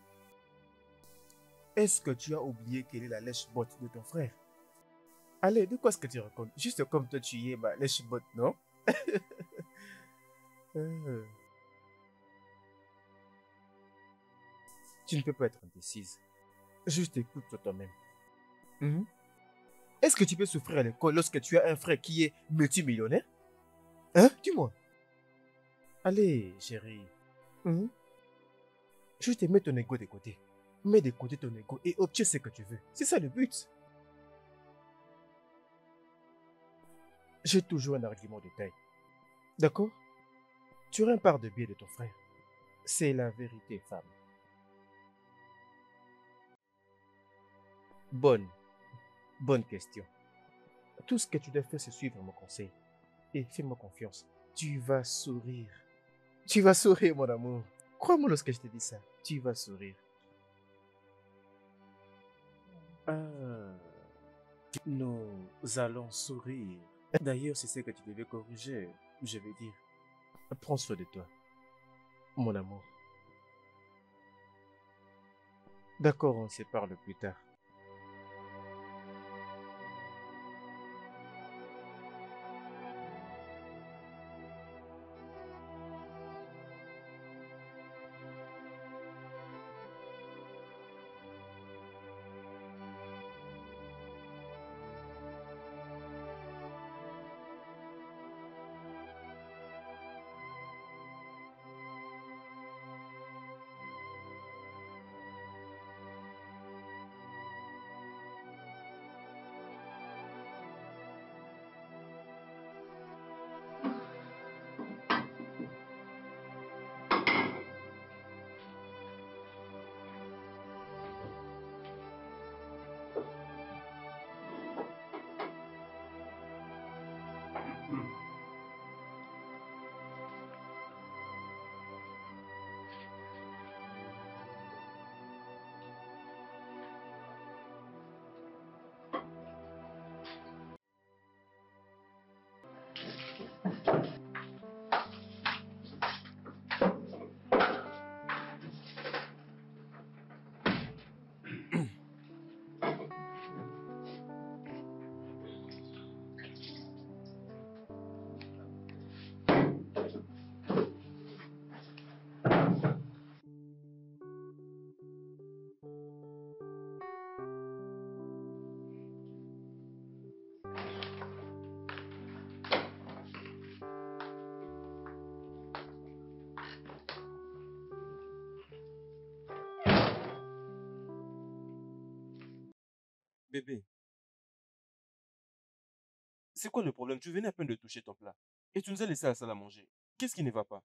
Est-ce que tu as oublié quelle est la lèche-botte de ton frère? Allez, de quoi est-ce que tu racontes? Juste comme toi tu es ma lèche-botte, non? Euh. Tu ne peux pas être indécise. Juste écoute-toi toi-même. Mhm. Est-ce que tu peux souffrir à l'école lorsque tu as un frère qui est multimillionnaire? Hein? Dis-moi. Allez, chérie. Mhm. Juste mets ton ego de côté. Mets de côté ton ego et obtiens ce que tu veux. C'est ça le but. J'ai toujours un argument de taille. D'accord? Tu auras une part de bien de ton frère. C'est la vérité, femme. Bonne question. Tout ce que tu dois faire, c'est suivre mon conseil. Et fais-moi confiance. Tu vas sourire. Tu vas sourire, mon amour. Crois-moi lorsque je te dis ça. Tu vas sourire. Ah, nous allons sourire. D'ailleurs, c'est ce que tu devais corriger. Je veux dire, prends soin de toi, mon amour. D'accord, on se parle plus tard. Bébé, c'est quoi le problème? Tu venais à peine de toucher ton plat. Et tu nous as laissé à la salle à manger. Qu'est-ce qui ne va pas?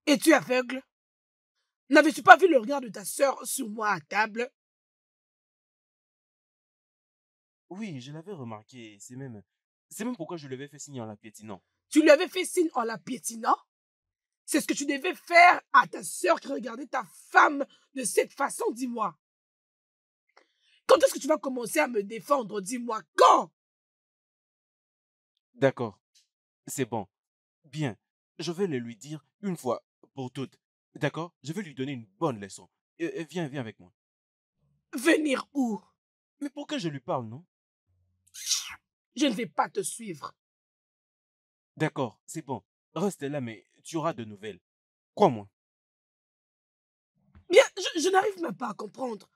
Es-tu aveugle? N'avais-tu pas vu le regard de ta sœur sur moi à table? Oui, je l'avais remarqué. C'est même pourquoi je lui avais fait signe en la piétinant. Tu lui avais fait signe en la piétinant? C'est ce que tu devais faire à ta sœur qui regardait ta femme de cette façon, dis-moi. Quand est-ce que tu vas commencer à me défendre? Dis-moi quand? D'accord, c'est bon. Bien, je vais le lui dire une fois pour toutes. D'accord? Je vais lui donner une bonne leçon. Viens avec moi. Venir où? Mais pour que je lui parle, non? Je ne vais pas te suivre. D'accord, c'est bon. Reste là, mais tu auras de nouvelles. Crois-moi. Bien, je n'arrive même pas à comprendre.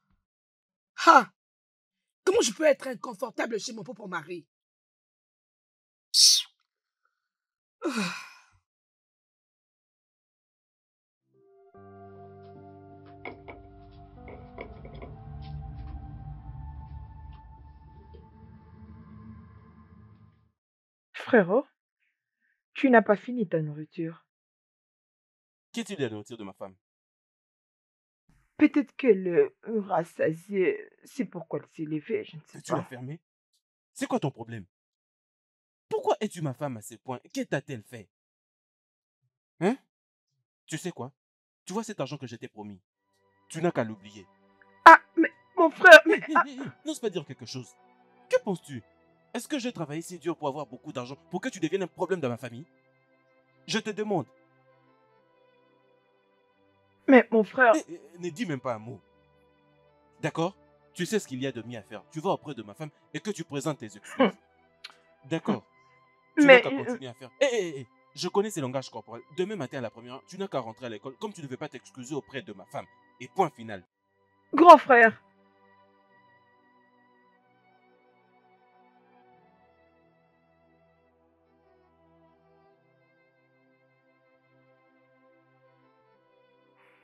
Ah! Comment je peux être inconfortable chez mon propre mari? Ah. Frérot, tu n'as pas fini ta nourriture. Qu'est-il de la nourriture de ma femme? Peut-être qu'elle rassasiée, c'est pourquoi elle s'est levée, je ne sais Tu l'as pas. fermée? C'est quoi ton problème? Pourquoi es-tu ma femme à ce point? Qu'est-ce t'a-t-elle fait? Hein? Tu sais quoi? Tu vois cet argent que je t'ai promis? Tu n'as qu'à l'oublier. Ah, mais mon frère, mais... N'ose pas dire quelque chose. Que penses-tu? Est-ce que j'ai travaillé si dur pour avoir beaucoup d'argent pour que tu deviennes un problème dans ma famille? Je te demande. Mais mon frère... Ne dis même pas un mot. D'accord? Tu sais ce qu'il y a de mieux à faire. Tu vas auprès de ma femme et que tu présentes tes excuses. D'accord? Tu n'as Mais... qu'à continuer à faire. Je connais ces langages corporels. Demain matin à la première heure, tu n'as qu'à rentrer à l'école comme tu ne veux pas t'excuser auprès de ma femme. Et point final. Grand frère.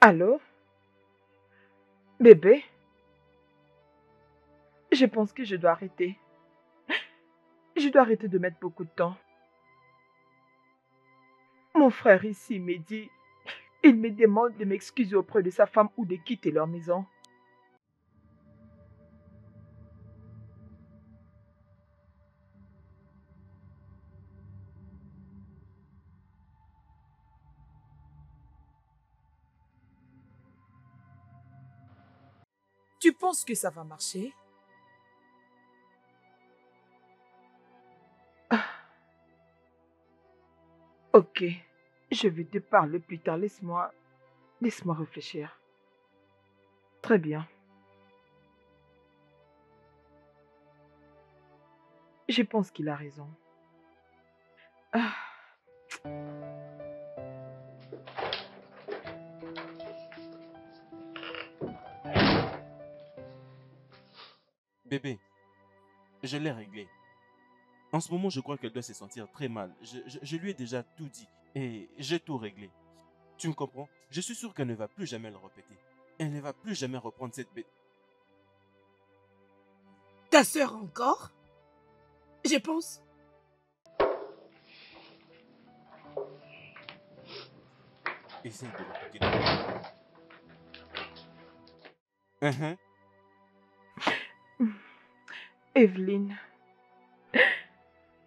Allô? Bébé? Je pense que je dois arrêter. Je dois arrêter de mettre beaucoup de temps. Mon frère ici me dit, il me demande de m'excuser auprès de sa femme ou de quitter leur maison. Tu penses que ça va marcher? Ah, ok, je vais te parler plus tard. Laisse-moi réfléchir. Très bien. Je pense qu'il a raison. Ah, Bébé, je l'ai réglé. En ce moment, je crois qu'elle doit se sentir très mal. Je lui ai déjà tout dit et j'ai tout réglé. Tu me comprends? Je suis sûr qu'elle ne va plus jamais le répéter. Elle ne va plus jamais reprendre cette bête. Ta sœur encore? Je pense. Essaye de l'écouter d'abord. Uhum. Evelyne,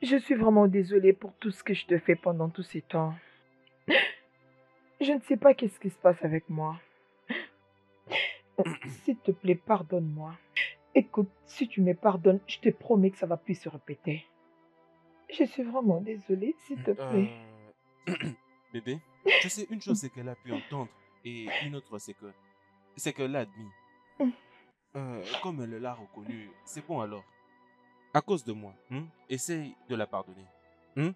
je suis vraiment désolée pour tout ce que je te fais pendant tous ces temps. Je ne sais pas qu'est-ce qui se passe avec moi. S'il te plaît, pardonne-moi. Écoute, si tu me pardonnes, je te promets que ça va plus se répéter. Je suis vraiment désolée, s'il te plaît. Bébé, tu sais, une chose c'est qu'elle a pu entendre et une autre c'est qu'elle l'a admis. Comme elle l'a reconnu, c'est bon alors. À cause de moi, essaye de la pardonner. Hein?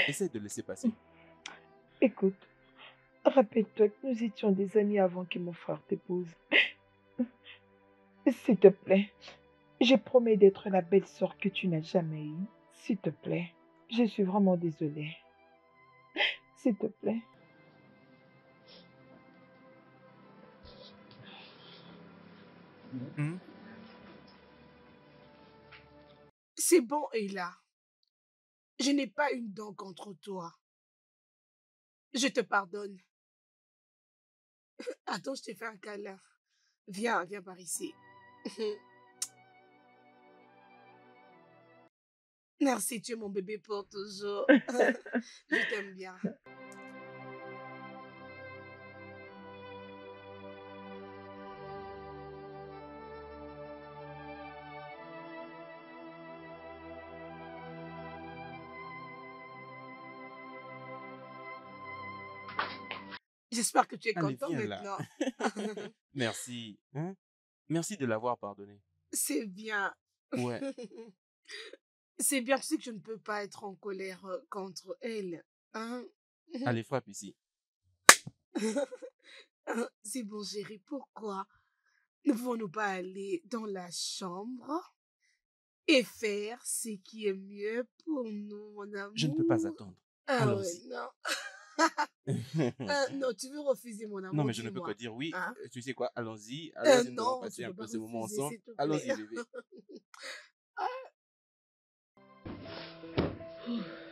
Essaye de laisser passer. Écoute, rappelle-toi que nous étions des amis avant que mon frère t'épouse. S'il te plaît, je promets d'être la belle sœur que tu n'as jamais eue. S'il te plaît, je suis vraiment désolée. S'il te plaît. Hein? C'est bon, Ella. Je n'ai pas une dent contre toi. Je te pardonne. Attends, je te fais un câlin. Viens, viens par ici. Merci, tu es mon bébé pour toujours. Je t'aime bien. J'espère que tu es Allez, content viens là. maintenant. Merci. Hein? Merci de l'avoir pardonné. C'est bien. Ouais. C'est bien, tu sais que je ne peux pas être en colère contre elle. Hein? Allez, frappe ici. C'est bon, chérie, pourquoi ne pouvons-nous pas aller dans la chambre et faire ce qui est mieux pour nous, mon Je ne peux pas amour? attendre. Ah ouais, Allons-y. non. Non, tu veux refuser mon Non, amour, mais je ne peux que dis-moi. dire oui. Hein? Tu sais quoi? Allons-y. Allons-y, nous allons Non, tu passer ne un peux pas peu ce moment refuser, ensemble. s'il te Allons-y, plaît. bébé.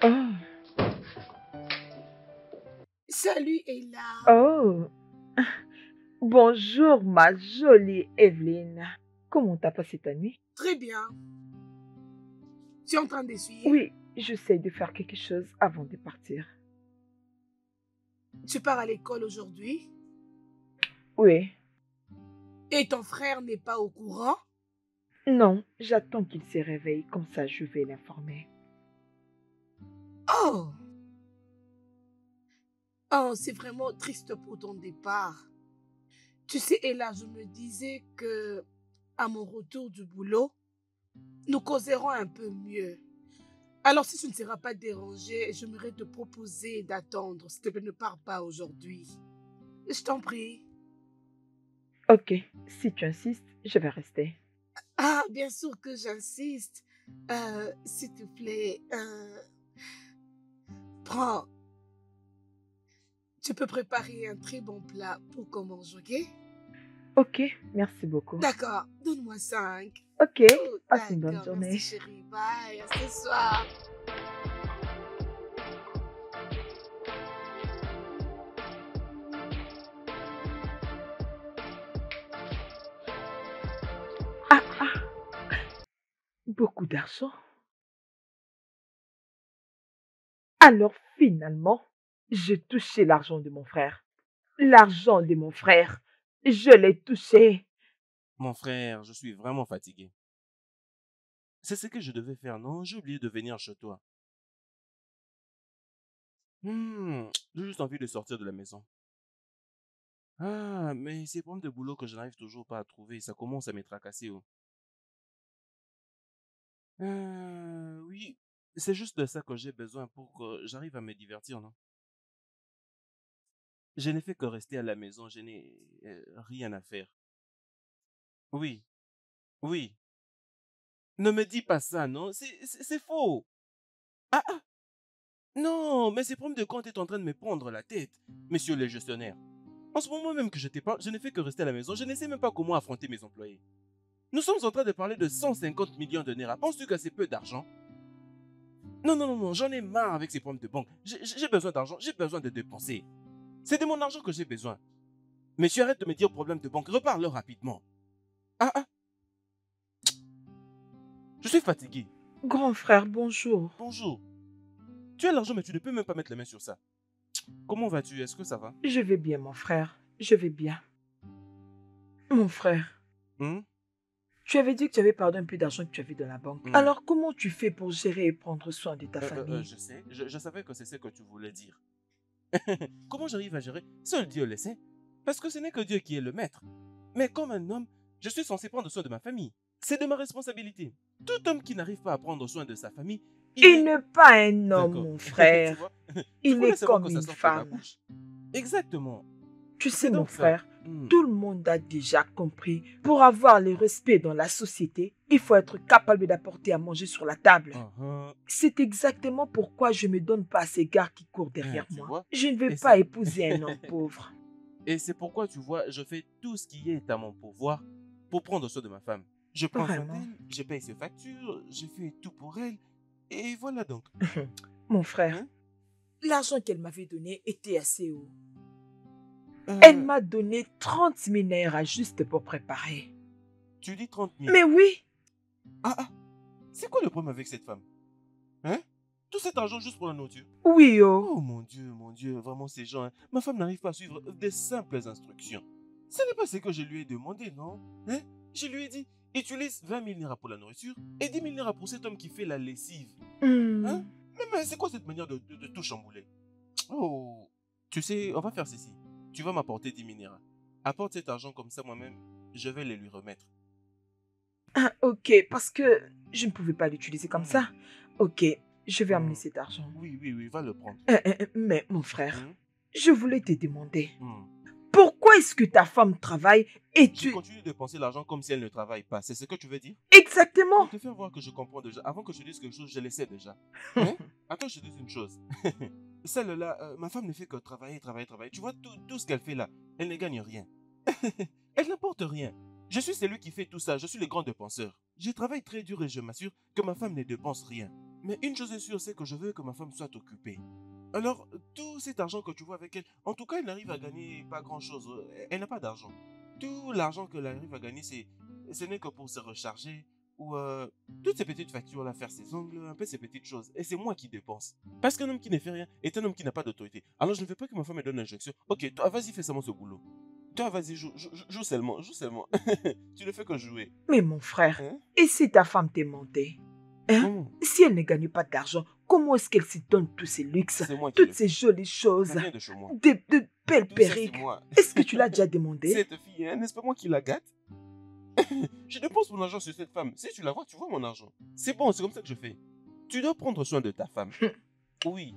Oh, Salut, Ella. oh, bonjour ma jolie Evelyne. Comment t'as passé ta nuit? Très bien. Tu es en train d'essuyer? Oui, j'essaie de faire quelque chose avant de partir. Tu pars à l'école aujourd'hui Oui, et ton frère n'est pas au courant? non, j'attends qu'il se réveille, comme ça je vais l'informer. Oh! Oh, c'est vraiment triste pour ton départ. Tu sais, Ella, je me disais que à mon retour du boulot, nous causerons un peu mieux. Alors, si tu ne seras pas dérangé, j'aimerais te proposer d'attendre. S'il te plaît, ne pars pas aujourd'hui. Je t'en prie. Ok, si tu insistes, je vais rester. Ah, bien sûr que j'insiste. S'il te plaît, prends. Tu peux préparer un très bon plat pour qu'on mange, ok? Ok, merci beaucoup. D'accord, donne-moi 5. Ok, Oh, passe une bonne d'accord, journée. merci chérie. Bye, à ce soir. Ah, ah, beaucoup d'argent. Alors finalement, j'ai touché l'argent de mon frère. L'argent de mon frère, je l'ai touché. Mon frère, je suis vraiment fatigué. C'est ce que je devais faire, non? J'ai oublié de venir chez toi. J'ai juste envie de sortir de la maison. Ah, mais ces problèmes de boulot que je n'arrive toujours pas à trouver, ça commence à me tracasser. Oh. Oui, c'est juste de ça que j'ai besoin pour que j'arrive à me divertir, non? Je n'ai fait que rester à la maison, je n'ai rien à faire. Oui, oui. Ne me dis pas ça, non? C'est faux. Ah, ah, non, mais ces problèmes de compte est en train de me prendre la tête, monsieur le gestionnaire. En ce moment même que je te parle, je ne fais que rester à la maison, je ne sais même pas comment affronter mes employés. Nous sommes en train de parler de 150 millions de naira. Penses-tu que c'est peu d'argent? Non, non, non, non, j'en ai marre avec ces problèmes de banque. J'ai besoin d'argent, j'ai besoin de dépenser. C'est de mon argent que j'ai besoin. Monsieur, arrête de me dire problème de banque, reparle rapidement. Ah, ah, je suis fatigué. Grand frère, bonjour. Bonjour. Tu as l'argent, mais tu ne peux même pas mettre les mains sur ça. Comment vas-tu? Est-ce que ça va? Je vais bien, mon frère. Je vais bien. Mon frère, Hmm? tu avais dit que tu avais perdu un peu d'argent que tu avais dans la banque. Hmm. Alors, comment tu fais pour gérer et prendre soin de ta famille? Je sais, je savais que c'est ce que tu voulais dire. Comment j'arrive à gérer? Seul Dieu le sait. Parce que ce n'est que Dieu qui est le maître. Mais comme un homme, je suis censé prendre soin de ma famille. C'est de ma responsabilité. Tout homme qui n'arrive pas à prendre soin de sa famille, Il n'est pas un homme, D'accord. mon Tu frère. vois? Tu Il voulais est savoir comme que ça une sorte de ma femme. bouche. Exactement. Tu C'est sais, mon donc ça. frère, tout le monde a déjà compris. Pour avoir le respect dans la société, il faut être capable d'apporter à manger sur la table. Uh-huh. C'est exactement pourquoi je ne me donne pas à ces gars qui courent derrière Tu moi. vois? Je ne vais Et pas c'est- épouser un homme pauvre. Et c'est pourquoi, tu vois, je fais tout ce qui est à mon pouvoir pour prendre soin de ma femme. Je prends soin Vraiment. d'elle, je paye ses factures, je fais tout pour elle. Et voilà donc. Mon frère, Hein? l'argent qu'elle m'avait donné était assez haut. Euh, Elle m'a donné 30 000 naira juste pour préparer. Tu dis 30 000. Mais oui, Ah, c'est quoi le problème avec cette femme? Hein? Tout cet argent juste pour la nourriture? oui, oh. Oh mon Dieu, vraiment ces gens, hein. Ma femme n'arrive pas à suivre des simples instructions. Ce n'est pas ce que je lui ai demandé, non? Hein? Je lui ai dit, utilise 20 000 naira pour la nourriture et 10 000 naira pour cet homme qui fait la lessive. Hein? Mais c'est quoi cette manière de tout chambouler? Oh, tu sais, on va faire ceci. Tu vas m'apporter 10 000 naira. Apporte cet argent comme ça moi-même, je vais les lui remettre. Ah, ok, parce que je ne pouvais pas l'utiliser comme ça. Ok, je vais amener cet argent. Oui, va le prendre. Mais mon frère, Hein? je voulais te demander, Hmm. pourquoi est-ce que ta femme travaille et Je tu... continue de dépenser l'argent comme si elle ne travaille pas. C'est ce que tu veux dire? Exactement. Pour te faire voir que je comprends déjà. Avant que je dise quelque chose, je le sais déjà. Hein? Attends, je te dis une chose. Celle-là, ma femme ne fait que travailler. Tu vois, tout ce qu'elle fait là, elle ne gagne rien. Elle n'apporte rien. Je suis celui qui fait tout ça. Je suis le grand dépenseur. Je travaille très dur et je m'assure que ma femme ne dépense rien. Mais une chose est sûre, c'est que je veux que ma femme soit occupée. Alors, tout cet argent que tu vois avec elle, en tout cas, elle n'arrive à gagner pas grand-chose. Elle n'a pas d'argent. Tout l'argent qu'elle arrive à gagner, ce n'est que pour se recharger ou toutes ces petites factures là, faire ses ongles, un peu ces petites choses. Et c'est moi qui dépense. Parce qu'un homme qui ne fait rien est un homme qui n'a pas d'autorité. Alors je ne veux pas que ma femme me donne l'injection. Ok, toi vas-y, fais seulement ce boulot. Toi vas-y, joue seulement. Tu ne fais que jouer. Mais mon frère, Hein? et si ta femme t'est montée? Hein? Comment? Si elle ne gagne pas d'argent, comment est-ce qu'elle s'y donne tous ces luxes, C'est moi qui toutes le ces fais. jolies choses, Ça vient de chez moi. de belles Tout ça, c'est perruques? moi. Est-ce que tu l'as déjà demandé? Cette fille, hein, n'est-ce pas moi qui la gâte? Je dépense mon argent sur cette femme. Si tu la vois, tu vois mon argent. C'est bon, c'est comme ça que je fais. Tu dois prendre soin de ta femme. Oui.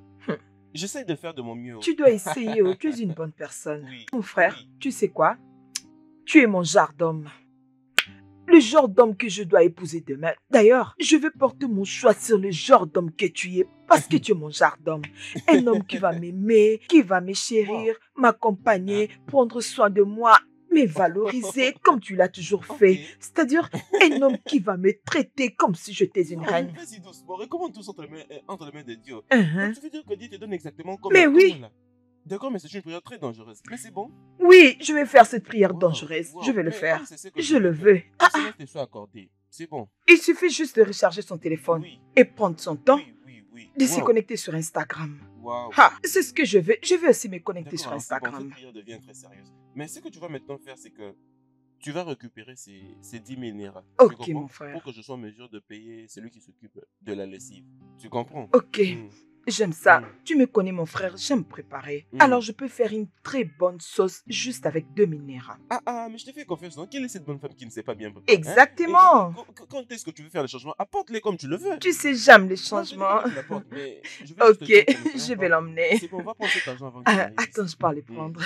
J'essaie de faire de mon mieux. Tu dois essayer, oh, tu es une bonne personne. Oui. Mon frère, Oui. tu sais quoi? Tu es mon genre d'homme. Le genre d'homme que je dois épouser demain. D'ailleurs, je vais porter mon choix sur le genre d'homme que tu es, parce que tu es mon genre d'homme. Un homme qui va m'aimer, qui va me chérir, m'accompagner, prendre soin de moi, me valoriser comme tu l'as toujours fait. Ok. C'est-à-dire un homme qui va me traiter comme si j'étais une Non, reine. vas-y doucement. Recommande tout entre les mains de Dieu. Uh-huh. Donc, tu veux dire que Dieu te donne exactement comme Mais oui. là. D'accord, mais c'est une prière très dangereuse. Mais c'est bon. Oui, je vais faire cette prière Wow, dangereuse. wow. Je vais le Mais faire. comme c'est ce que Je tu le veux veux. que cela te soit accordé. C'est bon. Il suffit juste de recharger son téléphone Oui. et prendre son temps Oui. de se Wow. connecter sur Instagram. Wow. Ah, c'est ce que je veux. Je veux aussi me connecter sur D'accord, alors c'est bon, Instagram. cette prière devient très sérieuse. Mais ce que tu vas maintenant faire, c'est que tu vas récupérer ces 10 000 naira. Ok, Tu comprends? mon frère. Pour que je sois en mesure de payer celui qui s'occupe de la lessive. Tu comprends? Ok, j'aime ça. Mm. Tu me connais, mon frère, j'aime préparer. Mm. Alors, je peux faire une très bonne sauce juste avec 2000 naira. Mais je te fais confiance, non? Quelle est cette bonne femme qui ne sait pas bien préparer? Exactement. Quand est-ce que tu veux faire les changements? Apporte-les comme tu le veux. Tu sais, j'aime les Moi, je dis changements. pas que tu l'apportes, mais je vais juste te Ok, dire que ne soyons je pas- vais l'emmener. C'est bon, on va prendre cet argent avant qu'il arrive Attends, ici. je peux aller prendre.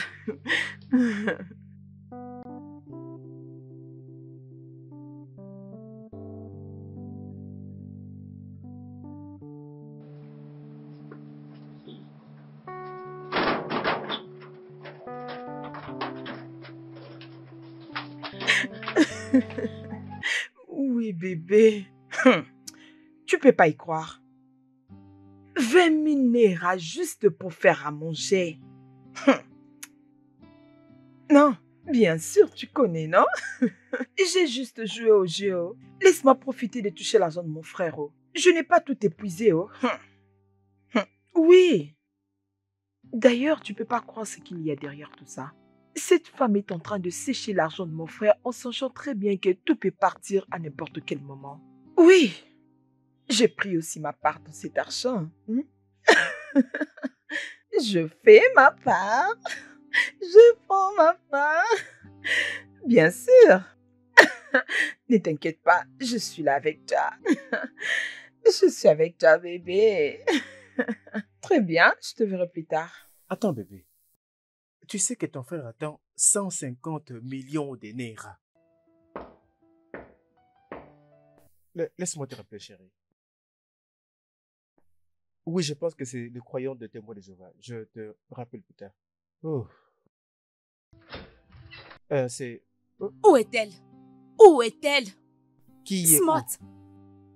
Oui, bébé. Tu peux pas y croire. 20 000 naira juste pour faire à manger. Non, bien sûr, tu connais, non? J'ai juste joué au jeu. Oh. Laisse-moi profiter de toucher l'argent de mon frère. Oh. Je n'ai pas tout épuisé. Oh. Oui. D'ailleurs, tu peux pas croire ce qu'il y a derrière tout ça. Cette femme est en train de sécher l'argent de mon frère en sachant très bien que tout peut partir à n'importe quel moment. Oui. J'ai pris aussi ma part dans cet argent. Je fais ma part. Je prends ma part. Bien sûr. Ne t'inquiète pas, je suis là avec toi. Je suis avec toi, bébé. Très bien, je te verrai plus tard. Attends, bébé. Tu sais que ton frère attend 150 millions de naira. Laisse-moi te rappeler, chérie. Oui, je pense que c'est le croyant de témoin de Jéhovah. Je te rappelle plus tard. Oh. C'est... Où est-elle? Où est-elle? Qui est où? Smart,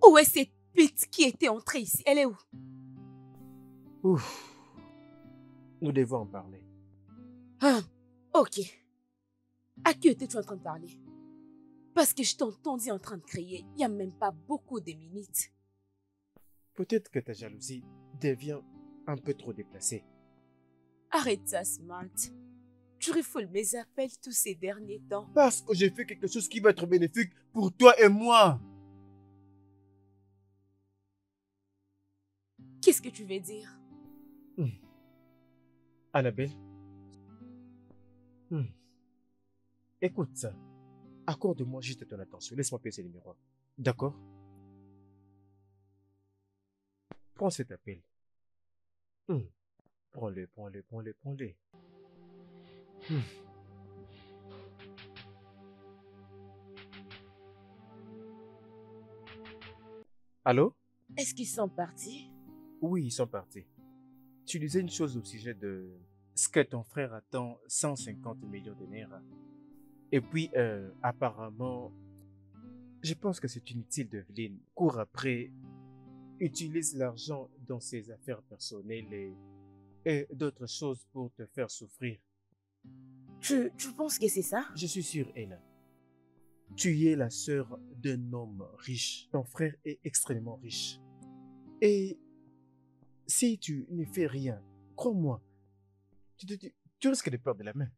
où est cette pute qui était entrée ici? Elle est où? Ouf. Nous devons en parler. Ah, ok. À qui étais-tu en train de parler? Parce que je t'entendais en train de crier, il n'y a même pas beaucoup de minutes. Peut-être que ta jalousie devient un peu trop déplacée. Arrête ça, Smart. Tu refoules mes appels tous ces derniers temps. Parce que j'ai fait quelque chose qui va être bénéfique pour toi et moi. Qu'est-ce que tu veux dire? Annabelle. Écoute ça. Accorde-moi juste ton attention. Laisse-moi passer le miroir. D'accord? Prends cet appel. Prends-le, prends-le, prends-le, prends-le. Allô? Est-ce qu'ils sont partis? Oui, ils sont partis. Tu disais une chose au sujet de ce que ton frère attend 150 millions de naira. Et puis, apparemment, je pense que c'est inutile d'Evelyne. Court après, utilise l'argent dans ses affaires personnelles et d'autres choses pour te faire souffrir. Tu penses que c'est ça? Je suis sûr, Ella. Tu es la sœur d'un homme riche. Ton frère est extrêmement riche. Et si tu ne fais rien, crois-moi, tu risques de perdre la main.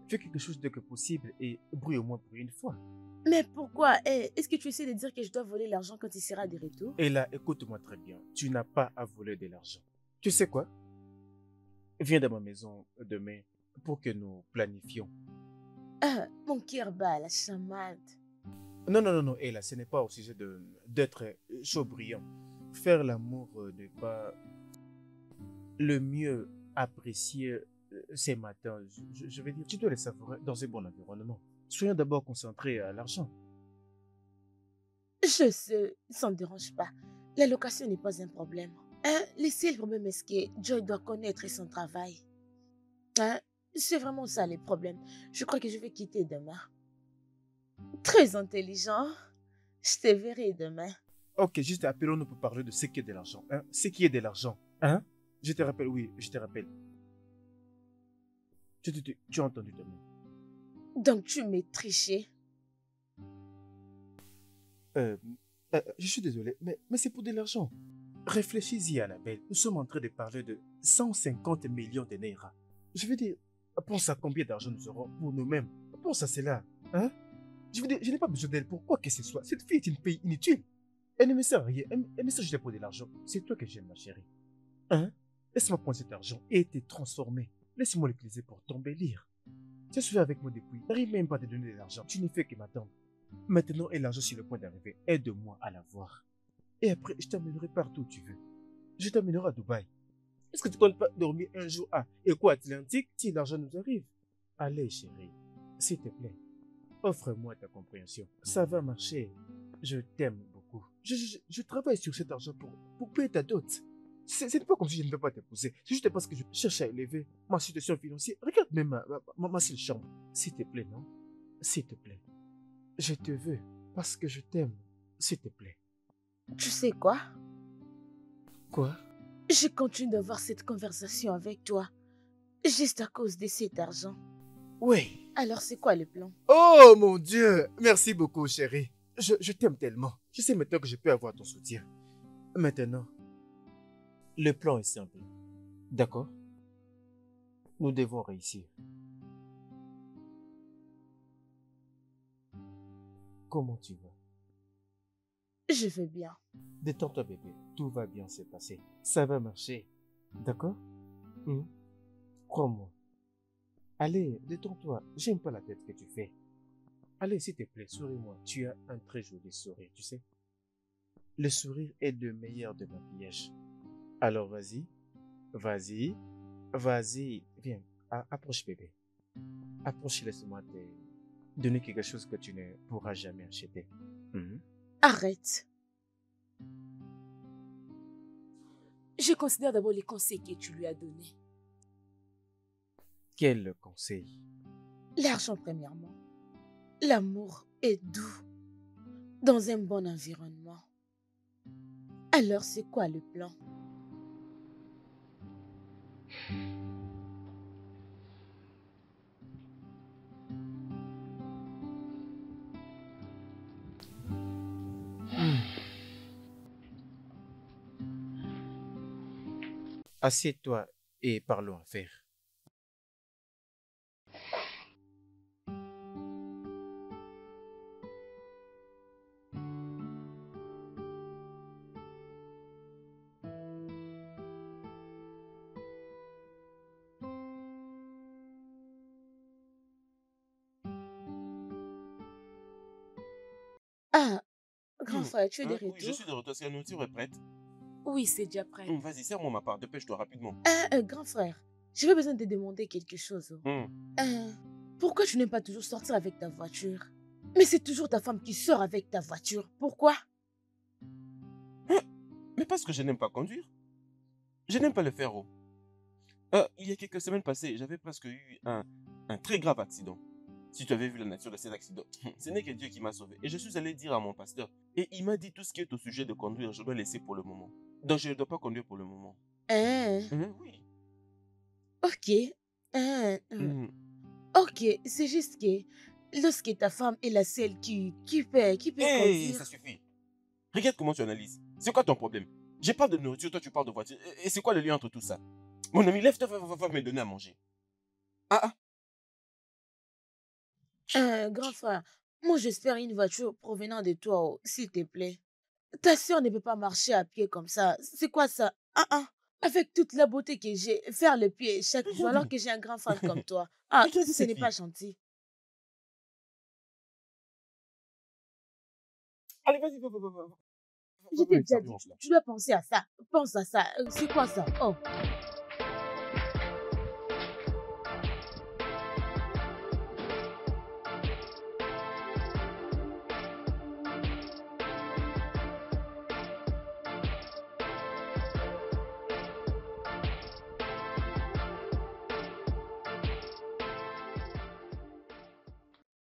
Fais quelque chose dès que possible et brûle au moins pour une fois. Mais pourquoi? Est-ce que tu essaies de dire que je dois voler l'argent quand il sera de retour? Et là, écoute-moi très bien. Tu n'as pas à voler de l'argent. Tu sais quoi? Viens dans ma maison demain pour que nous planifions. Ah, mon cœur bat, la chamade. Non, Ella, ce n'est pas au sujet d'être chaud brillant. Faire l'amour n'est pas le mieux apprécié ces matins. Je veux dire, tu dois les savourer dans un bon environnement. Soyons d'abord concentrés à l'argent. Je sais, ça ne me dérange pas. La location n'est pas un problème. Le seul problème est que Joy doit connaître son travail. C'est vraiment ça le problème. Je crois que je vais quitter demain. Très intelligent. Je te verrai demain. Ok, juste appelons-nous pour parler de ce qui est de l'argent. Ce qui est de l'argent. Je te rappelle, oui, je te rappelle. Tu as entendu demain. Donc tu m'es triché. Je suis désolé, mais c'est pour de l'argent. Réfléchis-y, Annabelle. Nous sommes en train de parler de 150 millions de naira. Je veux dire, pense à combien d'argent nous aurons pour nous-mêmes. Pense à cela. Je veux dire, je n'ai pas besoin d'elle pour quoi que ce soit. Cette fille est une fille inutile. Elle ne me sert à rien. Elle me sert juste pour de l'argent. C'est toi que j'aime, ma chérie. Laisse-moi prendre cet argent et te transformer. Laisse-moi l'utiliser pour t'embellir. Tu as suivi avec moi depuis. Je n'arrive même pas à te donner de l'argent. Tu ne fais que m'attendre. Maintenant, et l'argent sur le point d'arriver. Aide-moi à l'avoir. Et après, je t'emmènerai partout où tu veux. Je t'emmènerai à Dubaï. Est-ce que tu comptes pas dormir un jour à Éco-Atlantique si l'argent nous arrive? Allez, chérie. S'il te plaît. Offre-moi ta compréhension. Ça va marcher. Je t'aime beaucoup. Je travaille sur cet argent pour payer ta dot. Ce n'est pas comme si je ne veux pas t'épouser. C'est juste parce que je cherche à élever ma situation financière. Regarde même ma seule chambre. S'il te plaît, non? S'il te plaît. Je te veux parce que je t'aime. S'il te plaît. Tu sais quoi? Quoi? Je continue d'avoir cette conversation avec toi. Juste à cause de cet argent. Oui. Alors c'est quoi le plan? Oh mon Dieu! Merci beaucoup, chérie. Je t'aime tellement. Je sais maintenant que je peux avoir ton soutien. Maintenant, le plan est simple. D'accord? Nous devons réussir. Comment tu vas? Je vais bien. Détends-toi, bébé. Tout va bien se passer. Ça va marcher. D'accord? Crois-moi. Allez, détends-toi. J'aime pas la tête que tu fais. Allez, s'il te plaît, souris-moi. Tu as un très joli sourire, tu sais. Le sourire est le meilleur de maquillage. Alors vas-y, vas-y, vas-y. Viens, approche, bébé. Approche, laisse-moi te donner quelque chose que tu ne pourras jamais acheter. Arrête. Je considère d'abord les conseils que tu lui as donnés. Quel conseil? L'argent premièrement. L'amour est doux. dans un bon environnement. Alors, c'est quoi le plan? Assieds-toi et parlons affaires. Ah, grand frère, tu es de Oui, je retour? suis de retour. Est-ce que la nourriture est prête? Oui, c'est déjà prêt. Vas-y, serre-moi ma part. Dépêche-toi rapidement. Grand frère, j'avais besoin de te demander quelque chose. Hum. Euh, Pourquoi tu n'aimes pas toujours sortir avec ta voiture? Mais c'est toujours ta femme qui sort avec ta voiture. Pourquoi? Hein? Mais parce que je n'aime pas conduire. Je n'aime pas le faire. Oh. Il y a quelques semaines passées, j'avais presque eu un très grave accident. Si tu avais vu la nature de cet accident, ce n'est que Dieu qui m'a sauvé. Et je suis allé dire à mon pasteur. Et il m'a dit tout ce qui est au sujet de conduire, je dois laisser pour le moment. Donc je ne dois pas conduire pour le moment. Hein? Oui. Ok. Hein, Hum. Ok, c'est juste que lorsque ta femme est la seule qui peut Hé, conduire. ça suffit. Regarde comment tu analyses. C'est quoi ton problème? Je parle de nourriture, toi tu parles de voiture. Et c'est quoi le lien entre tout ça? Mon ami, lève-toi, va me donner à manger. Ah, Grand frère, moi j'espère une voiture provenant de toi, oh, s'il te plaît. Ta soeur ne peut pas marcher à pied comme ça. C'est quoi ça? Avec toute la beauté que j'ai, faire le pied chaque jour alors regarde. que j'ai un grand frère comme toi. Ah, Regarde ce cette n'est pas fille. gentil. Allez, vas-y, va Je t'ai avec ça, déjà dit, violence là. tu dois penser à ça. Pense à ça. C'est quoi ça? Oh.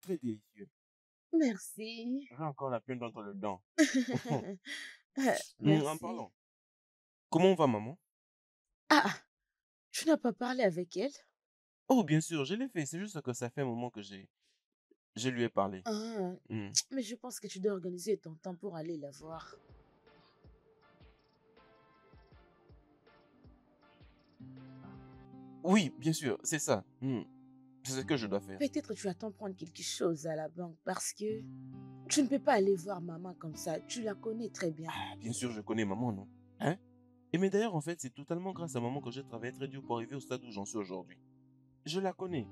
Très délicieux. Merci. J'ai encore la peine d'entre le dent. En Merci. parlant. Comment va maman? Ah, tu n'as pas parlé avec elle? Oh, bien sûr, je l'ai fait. C'est juste que ça fait un moment que je lui ai parlé. Ah, Hmm. mais je pense que tu dois organiser ton temps pour aller la voir. Oui, bien sûr, c'est ça. C'est ce que je dois faire. Peut-être tu attends prendre quelque chose à la banque parce que tu ne peux pas aller voir maman comme ça. Tu la connais très bien. Ah, bien sûr, je connais maman, non? Hein? Et mais d'ailleurs, en fait, c'est totalement grâce à maman que j'ai travaillé très dur pour arriver au stade où j'en suis aujourd'hui. Je la connais.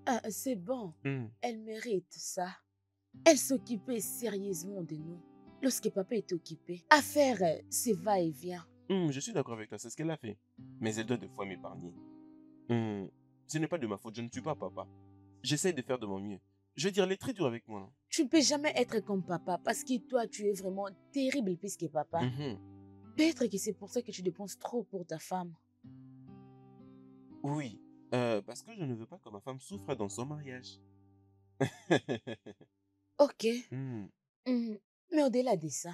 Ah, c'est bon. Hmm. Elle mérite ça. Elle s'occupait sérieusement de nous. Lorsque papa était occupé, à faire ses va-et-vient. Je suis d'accord avec toi, c'est ce qu'elle a fait. Mais elle doit des fois m'épargner. Ce n'est pas de ma faute, je ne suis pas papa. J'essaye de faire de mon mieux. Je veux dire, elle est très dure avec moi, non? Tu ne peux jamais être comme papa parce que toi, tu es vraiment terrible puisque papa. Mhm. Peut-être que c'est pour ça que tu dépenses trop pour ta femme. Oui, parce que je ne veux pas que ma femme souffre dans son mariage. Ok. Hmm. Hmm. Mais au-delà de ça,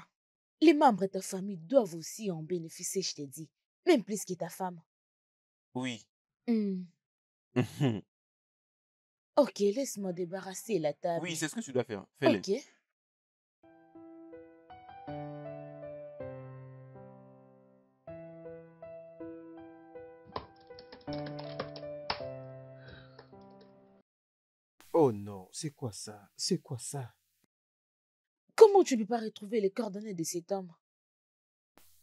les membres de ta famille doivent aussi en bénéficier, je t'ai dit. Même plus que ta femme. Oui. Hmm. Mhm. Ok, laisse-moi débarrasser la table. Oui, c'est ce que tu dois faire. Fais-le. Ok. Oh non, c'est quoi ça? C'est quoi ça? Comment tu ne peux pas retrouver les coordonnées de cet homme?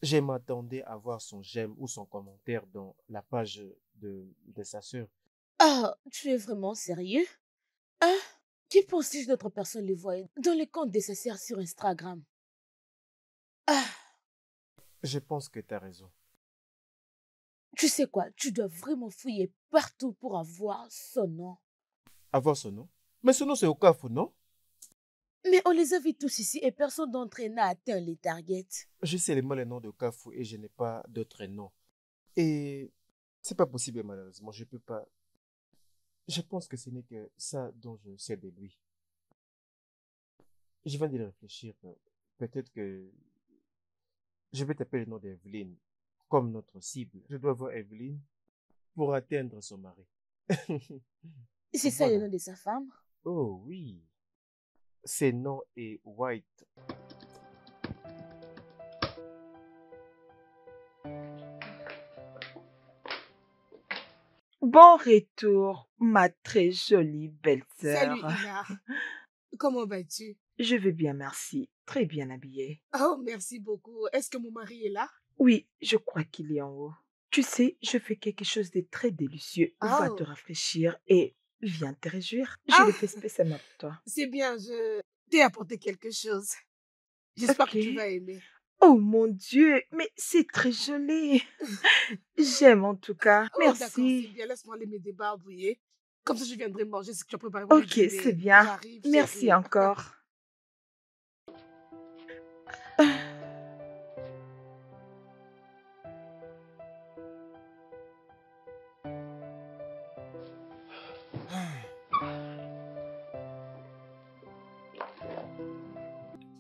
Je m'attendais à voir son j'aime ou son commentaire dans la page de sa sœur. Ah, tu es vraiment sérieux? Hein? Qui pense si d'autres personnes le voient dans le compte de sa sœur sur Instagram? Ah, Je pense que tu as raison. tu sais quoi? Tu dois vraiment fouiller partout pour avoir son nom. Avoir son nom? Mais son nom, c'est Okafu, non? Mais on les a vus tous ici et personne d'entre eux n'a atteint les targets. Je sais seulement le nom de Okafu et je n'ai pas d'autres noms. Et c'est pas possible, malheureusement. Je peux pas. Je pense que ce n'est que ça dont je sais de lui. Je viens de réfléchir. peut-être que je vais taper le nom d'Evelyne comme notre cible. Je dois voir Evelyne pour atteindre son mari. C'est ça le Voilà. nom de sa femme? Oh oui. Ses noms est White. Bon retour, ma très jolie Salut belle-sœur. Ina, comment vas-tu? Je vais bien, merci. Très bien habillée. Oh, merci beaucoup. Est-ce que mon mari est là? Oui, je crois qu'il est en haut. Tu sais, je fais quelque chose de très délicieux. Va te Oh, rafraîchir et viens te réjouir. Je ah, l'ai fait spécialement pour toi. c'est bien, je t'ai apporté quelque chose. J'espère que Ok. tu vas aimer. Oh mon Dieu, mais c'est très joli. J'aime en tout cas. Oh, d'accord, c'est Merci. bien. Laisse-moi aller me débarbouiller. Comme ça, je viendrai manger ce que tu as préparé pour le Ok, c'est dîner. bien. J'arrive, Merci chérie. encore.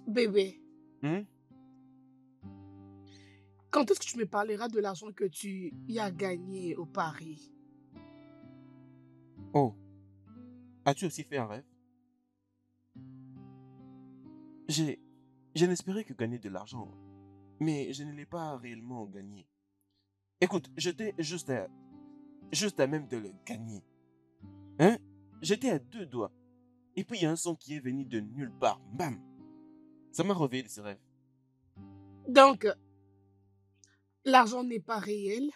Bébé, Hmm? quand est-ce que tu me parleras de l'argent que tu y as gagné au Paris? Oh, as-tu aussi fait un rêve? J'ai, je n'espérais que gagner de l'argent, mais je ne l'ai pas réellement gagné. Écoute, j'étais juste à même de le gagner. Hein? J'étais à 2 doigts. Et puis il y a un son qui est venu de nulle part. Bam! Ça m'a réveillé de ce rêve. Donc, l'argent n'est pas réel.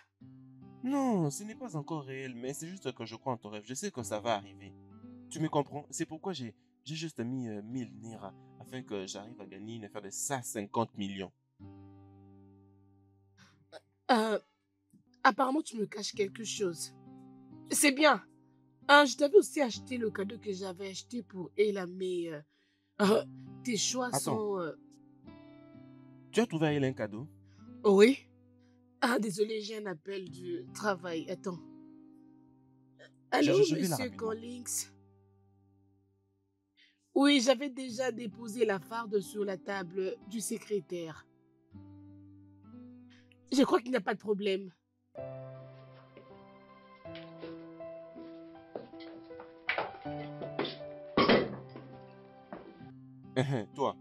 Non, ce n'est pas encore réel, mais c'est juste que je crois en ton rêve. Je sais que ça va arriver. Tu me comprends? C'est pourquoi j'ai juste mis 1000 Naira afin que j'arrive à gagner une affaire de 150 millions. Euh, apparemment, tu me caches quelque chose. C'est bien. Je t'avais aussi acheté le cadeau que j'avais acheté pour Ella, mais euh, tes choix Attends, sont... tu as trouvé à elle un cadeau? Oui. Ah, désolé, j'ai un appel du travail. Attends. Allô, Je vais là monsieur rapidement. Collins? Oui, j'avais déjà déposé la farde sur la table du secrétaire. Je crois qu'il n'y a pas de problème. Toi,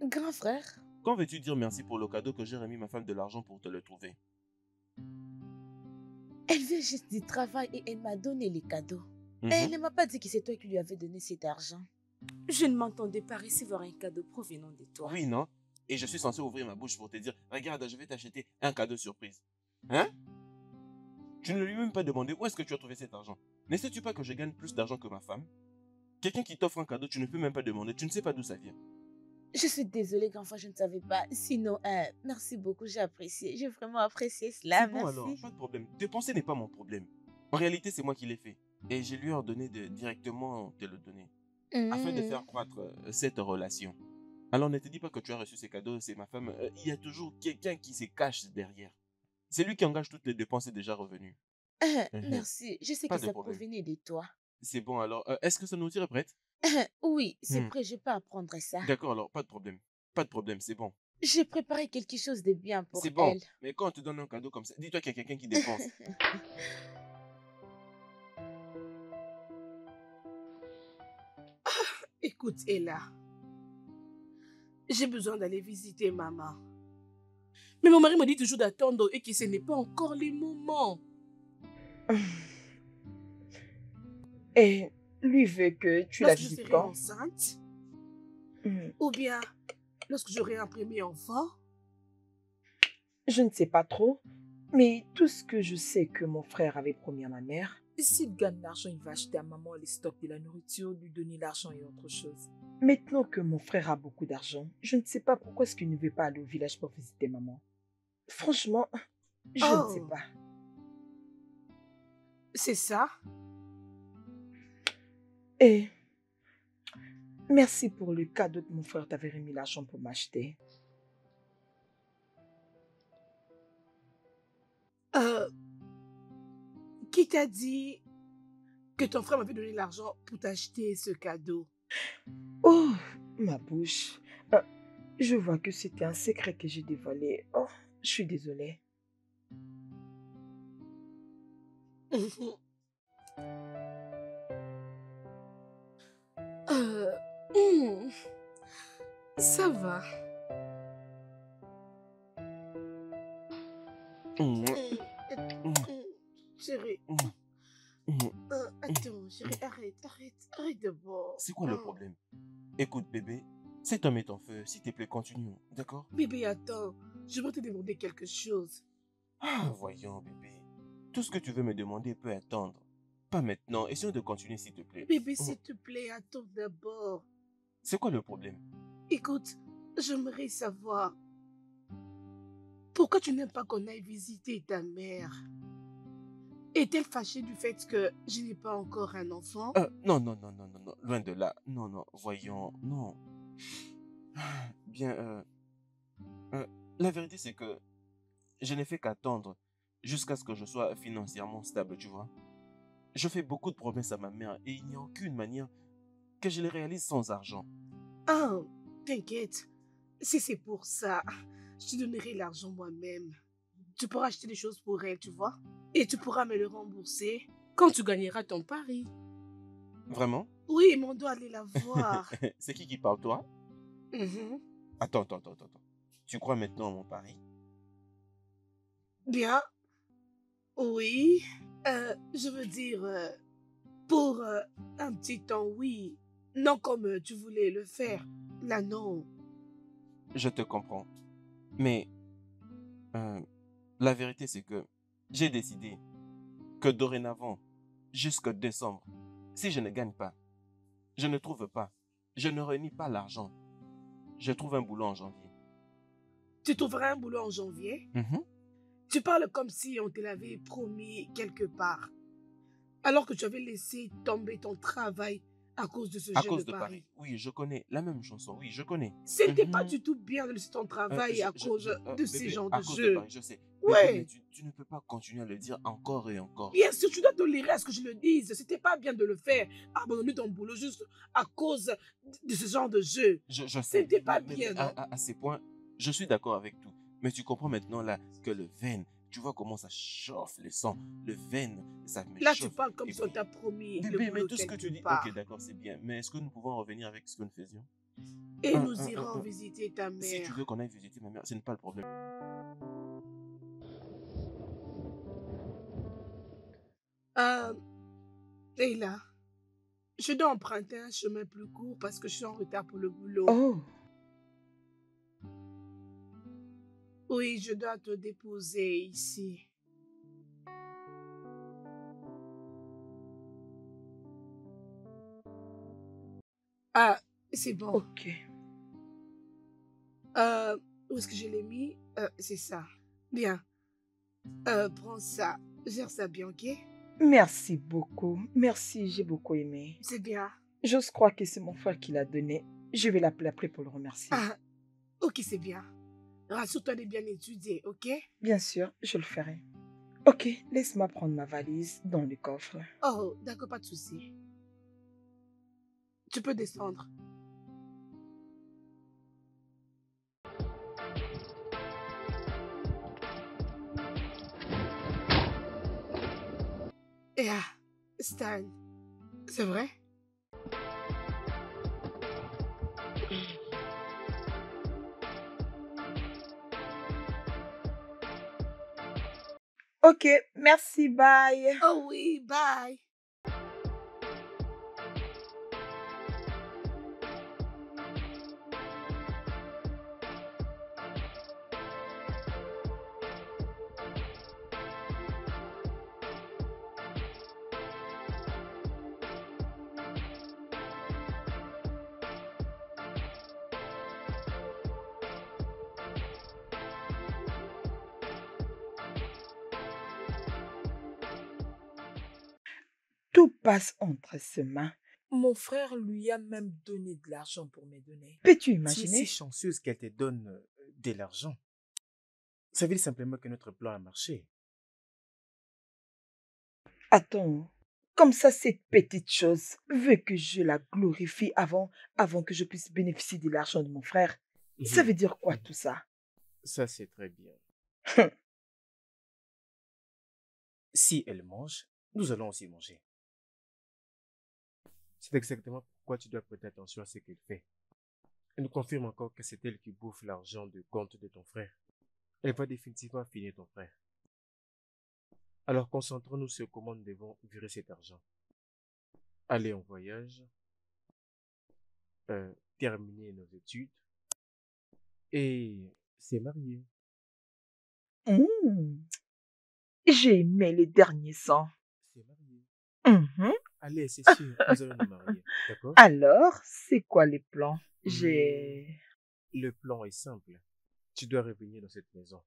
Grand frère, quand veux-tu dire merci pour le cadeau que j'ai remis ma femme de l'argent pour te le trouver? elle vient juste du travail et elle m'a donné les cadeaux. Et Mhm. elle ne m'a pas dit que c'est toi qui lui avais donné cet argent. Je ne m'entendais pas recevoir un cadeau provenant de toi. Oui, non? Et je suis censé ouvrir ma bouche pour te dire, regarde, je vais t'acheter un cadeau surprise. Hein? Tu ne lui as même pas demandé où est-ce que tu as trouvé cet argent. Ne sais-tu pas que je gagne plus d'argent que ma femme? Quelqu'un qui t'offre un cadeau, tu ne peux même pas demander, tu ne sais pas d'où ça vient. Je suis désolée, grand frère, je ne savais pas. Sinon, merci beaucoup, j'ai apprécié. J'ai vraiment apprécié cela, C'est bon alors, merci. pas de problème. Dépenser n'est pas mon problème. En réalité, c'est moi qui l'ai fait. Et je lui ai ordonné de directement te le donner, afin de faire croître cette relation. Alors ne te dis pas que tu as reçu ces cadeaux, c'est ma femme. Il y a toujours quelqu'un qui se cache derrière. C'est lui qui engage toutes les dépenses déjà revenues. Mhm. Merci, je sais Pas que de ça problème. provenait de toi. C'est bon alors. Est-ce que sa nourriture est prête? Oui, c'est Hmm. prêt, je peux apprendre ça. D'accord alors, pas de problème. Pas de problème, c'est bon. J'ai préparé quelque chose de bien pour C'est bon. elle. Mais quand on te donne un cadeau comme ça, dis-toi qu'il y a quelqu'un qui dépense. Écoute, Ella, j'ai besoin d'aller visiter maman. Mais mon mari me dit toujours d'attendre et que ce n'est pas encore le moment. Et lui veut que tu la Lorsque je visites serai quand? enceinte, Hmm, ou bien lorsque j'aurai un premier enfant. Je ne sais pas trop, mais tout ce que je sais que mon frère avait promis à ma mère, s'il gagne l'argent, il va acheter à maman les stocks de la nourriture, lui donner l'argent et autre chose. Maintenant que mon frère a beaucoup d'argent, je ne sais pas pourquoi est-ce qu'il ne veut pas aller au village pour visiter maman. Franchement, je ne sais Oh, pas. c'est ça? Et merci pour le cadeau que mon frère t'avait remis l'argent pour m'acheter. Euh, qui t'a dit que ton frère m'avait donné l'argent pour t'acheter ce cadeau? Oh, ma bouche. Je vois que c'était un secret que j'ai dévoilé. Oh, je suis désolée. Euh, hmm, ça va. Chérie, attends, chérie, arrête d'abord. C'est quoi le problème? Écoute, bébé, cet homme est en feu. S'il te plaît, continuons, d'accord? Bébé, attends, je veux te demander quelque chose. Ah, voyons, bébé. Tout ce que tu veux me demander peut attendre. Pas maintenant. Essayons de continuer, s'il te plaît. Bébé, s'il te plaît, attends d'abord. C'est quoi le problème? Écoute, j'aimerais savoir pourquoi tu n'aimes pas qu'on aille visiter ta mère. Est-elle fâchée du fait que je n'ai pas encore un enfant? Non, non, non, non, non, non. Loin de là. Non, non, voyons, non. Bien, la vérité, c'est que je n'ai fait qu'attendre jusqu'à ce que je sois financièrement stable, tu vois. Je fais beaucoup de promesses à ma mère et il n'y a aucune manière que je les réalise sans argent. Ah, t'inquiète. Si c'est pour ça, je te donnerai l'argent moi-même. Tu pourras acheter des choses pour elle, tu vois. Et tu pourras me le rembourser quand tu gagneras ton pari. Vraiment? Oui, mais on doit aller la voir. C'est qui parle, toi? Mhm. Attends. Tu crois maintenant à mon pari? Bien, oui. Je veux dire, pour un petit temps, oui. Non comme tu voulais le faire. Là, non. Je te comprends. Mais la vérité, c'est que j'ai décidé que dorénavant, jusqu'au décembre, si je ne gagne pas, je ne trouve pas, je ne réunis pas l'argent, je trouve un boulot en janvier. Tu trouveras un boulot en janvier. Tu parles comme si on te l'avait promis quelque part. Alors que tu avais laissé tomber ton travail à cause de ce À jeu cause de de Paris. pari. Oui, je connais la même chanson. Oui, je connais. Ce n'était pas du tout bien de laisser ton travail à cause de ces Bébé, genres à de cause de jeux. Paris, je sais. Bébé, mais Ouais. tu ne peux pas continuer à le dire encore et encore. Bien sûr, tu dois tolérer à ce que je le dise. C'était pas bien de le faire. Abandonner ton boulot juste à cause de ce genre de jeu. Je Ce sais. n'était pas Mais bien, non? à ces points, je suis d'accord avec tout. Mais tu comprends maintenant là que le veine, tu vois comment ça chauffe le sang. Le veine, ça me Là, tu chauffe. parles comme Et si on puis, t'a promis le bébé, mais boulot tout ce que tu quelque dis, ok, part. d'accord, c'est bien. Mais est-ce que nous pouvons revenir avec ce que nous faisions? Et nous irons visiter ta Si tu mère. veux qu'on aille visiter ma mère, ce n'est pas le problème. Leïla, je dois emprunter un chemin plus court parce que je suis en retard pour le boulot. Oh, Oui, je dois te déposer ici. Ah, c'est bon. ok. Où est-ce que je l'ai mis? C'est ça. Bien. Prends ça. Gère ça bien, ok? Merci beaucoup. Merci, j'ai beaucoup aimé. C'est bien. J'ose croire que c'est mon frère qui l'a donné. Je vais l'appeler après pour le remercier. Ah, ok, c'est bien. Rassure-toi de bien étudier, ok? Bien sûr, je le ferai. Ok, laisse-moi prendre ma valise dans le coffre. Oh, d'accord, pas de souci. Tu peux descendre. Et ah, Stan, c'est vrai? Ok, merci, bye. Oh oui, bye. Tout passe entre ses mains. Mon frère lui a même donné de l'argent pour me donner. Peux-tu Tu es imaginer? si chanceuse qu'elle te donne de l'argent. Ça veut dire simplement que notre plan a marché. Attends, comme ça, cette petite chose veut que je la glorifie avant que je puisse bénéficier de l'argent de mon frère. Ça veut dire quoi tout ça? Ça, c'est très bien. Si elle mange, nous allons aussi manger. C'est exactement pourquoi tu dois prêter attention à ce qu'elle fait. Elle nous confirme encore que c'est elle qui bouffe l'argent du compte de ton frère. Elle va définitivement finir ton frère. Alors concentrons-nous sur comment nous devons virer cet argent. Aller en voyage, terminer nos études et se marier. J'ai aimé les derniers sons. Se marier. Mhm. Allez, c'est sûr, nous allons nous marier, d'accord? Alors, c'est quoi les plans? J'ai... Le plan est simple. Tu dois revenir dans cette maison.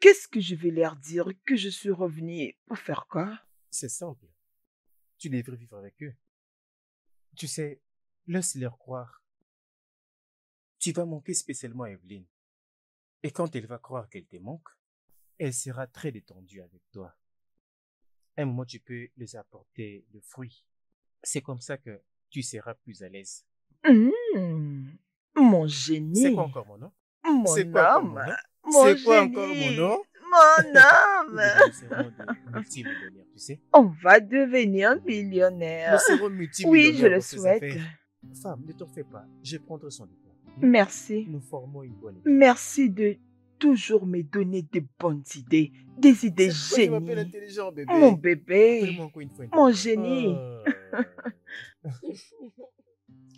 Qu'est-ce que je vais leur dire? Que je suis revenue pour faire quoi? C'est simple. Tu devrais vivre avec eux. Tu sais, laisse-leur croire. Tu vas manquer spécialement à Evelyne. Et quand elle va croire qu'elle te manque, elle sera très détendue avec toi. Un moment, tu peux les apporter le fruit. C'est comme ça que tu seras plus à l'aise. Mon génie. C'est quoi encore mon nom? Mon C'est quoi encore homme. mon nom? Mon C'est quoi génie. encore mon nom? Mon homme. Nous serons des multimillionnaires, tu sais. On va devenir millionnaire. Nous serons multimillionnaires. Oui, je le dans ces souhaite. affaires. Femme, ne t'en fais pas. Je prendrai soin de toi. Merci. Nous formons une bonne équipe. Merci de toujours me donner des bonnes idées. Des idées C'est pourquoi je m'appelle génies. intelligent, bébé. Mon bébé. Fais-moi encore une fois. Mon génie.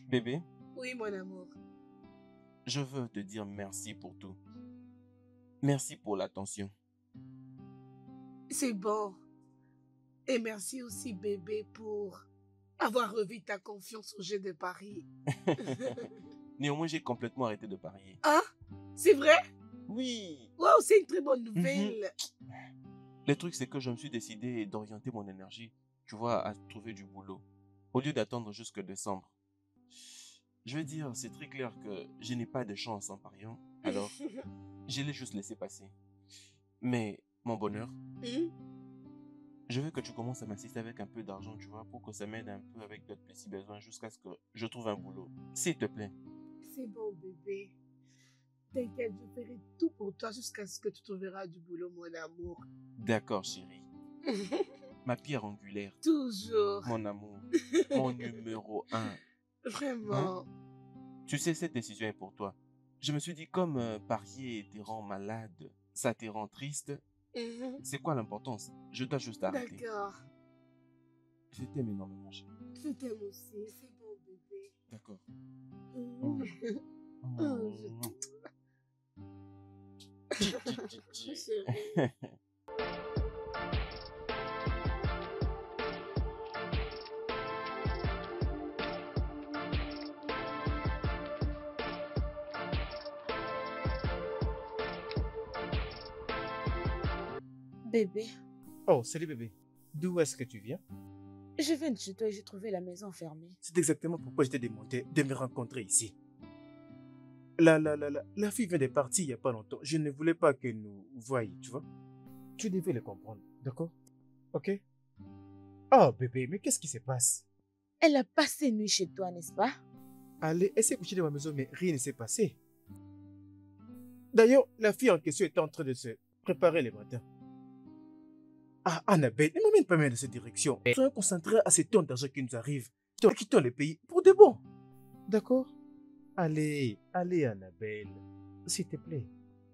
Bébé, Oui, mon amour. je veux te dire merci pour tout. Merci pour l'attention. C'est bon. Et merci aussi, bébé, pour avoir revu ta confiance au jeu de Paris. Néanmoins, j'ai complètement arrêté de parier. Ah, c'est vrai? Oui. Waouh, c'est une très bonne nouvelle. Le truc, c'est que je me suis décidé d'orienter mon énergie, tu vois, à trouver du boulot, au lieu d'attendre jusque décembre. Je veux dire, c'est très clair que je n'ai pas de chance en pariant, alors je l'ai juste laissé passer. Mais, mon bonheur, je veux que tu commences à m'assister avec un peu d'argent, tu vois, pour que ça m'aide un peu avec d'autres petits besoins jusqu'à ce que je trouve un boulot. S'il te plaît. C'est bon, bébé. T'inquiète, je ferai tout pour toi jusqu'à ce que tu trouveras du boulot, mon amour. D'accord, chérie. Ma pierre angulaire, Toujours. mon amour, mon numéro 1. Vraiment. Tu sais, cette décision est pour toi. Je me suis dit, comme parier te rend malade, ça te rend triste, c'est quoi l'importance? Je dois juste arrêter. D'accord. Je t'aime énormément, chérie. Je t'aime aussi. C'est bon, bébé. D'accord. Chérie. Bébé, Oh, salut bébé. D'où est-ce que tu viens? je viens de chez toi et j'ai trouvé la maison fermée. C'est exactement pourquoi je t'ai demandé de me rencontrer ici. La fille vient de partir il n'y a pas longtemps. Je ne voulais pas que nous voyions, tu vois. Tu devais le comprendre, d'accord? Ok? Oh bébé, mais qu'est-ce qui se passe? Elle a passé nuit chez toi, n'est-ce pas? Allez, elle s'est couchée dans ma maison, mais rien ne s'est passé. D'ailleurs, la fille en question était en train de se préparer le matin. Ah, Annabelle, ne m'emmène pas même dans cette direction. Soyons concentrés à ces tonnes d'argent qui nous arrivent. Quittons le pays pour de bon. D'accord? Allez, Annabelle. S'il te plaît.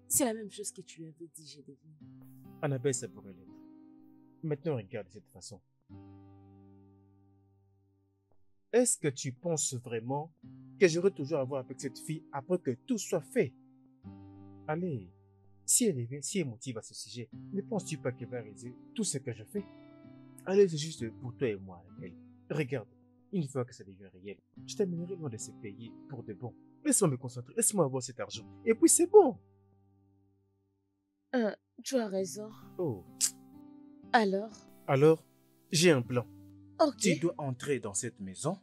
C'est la même chose que tu lui avais dit, j'ai deviné. Annabelle, ça pourrait l'être. Maintenant, regarde de cette façon. Est-ce que tu penses vraiment que j'aurai toujours à voir avec cette fille après que tout soit fait? Allez, si elle revient, si elle motive à ce sujet, ne penses-tu pas qu'elle va réaliser tout ce que je fais? Allez, c'est juste pour toi et moi, Annabelle. Regarde, une fois que ça devient réel, je t'amènerai loin de ce pays pour de bon. Laisse-moi me concentrer, laisse-moi avoir cet argent. Et puis c'est bon. Tu as raison. Oh. Alors, j'ai un plan. ok. Tu dois entrer dans cette maison.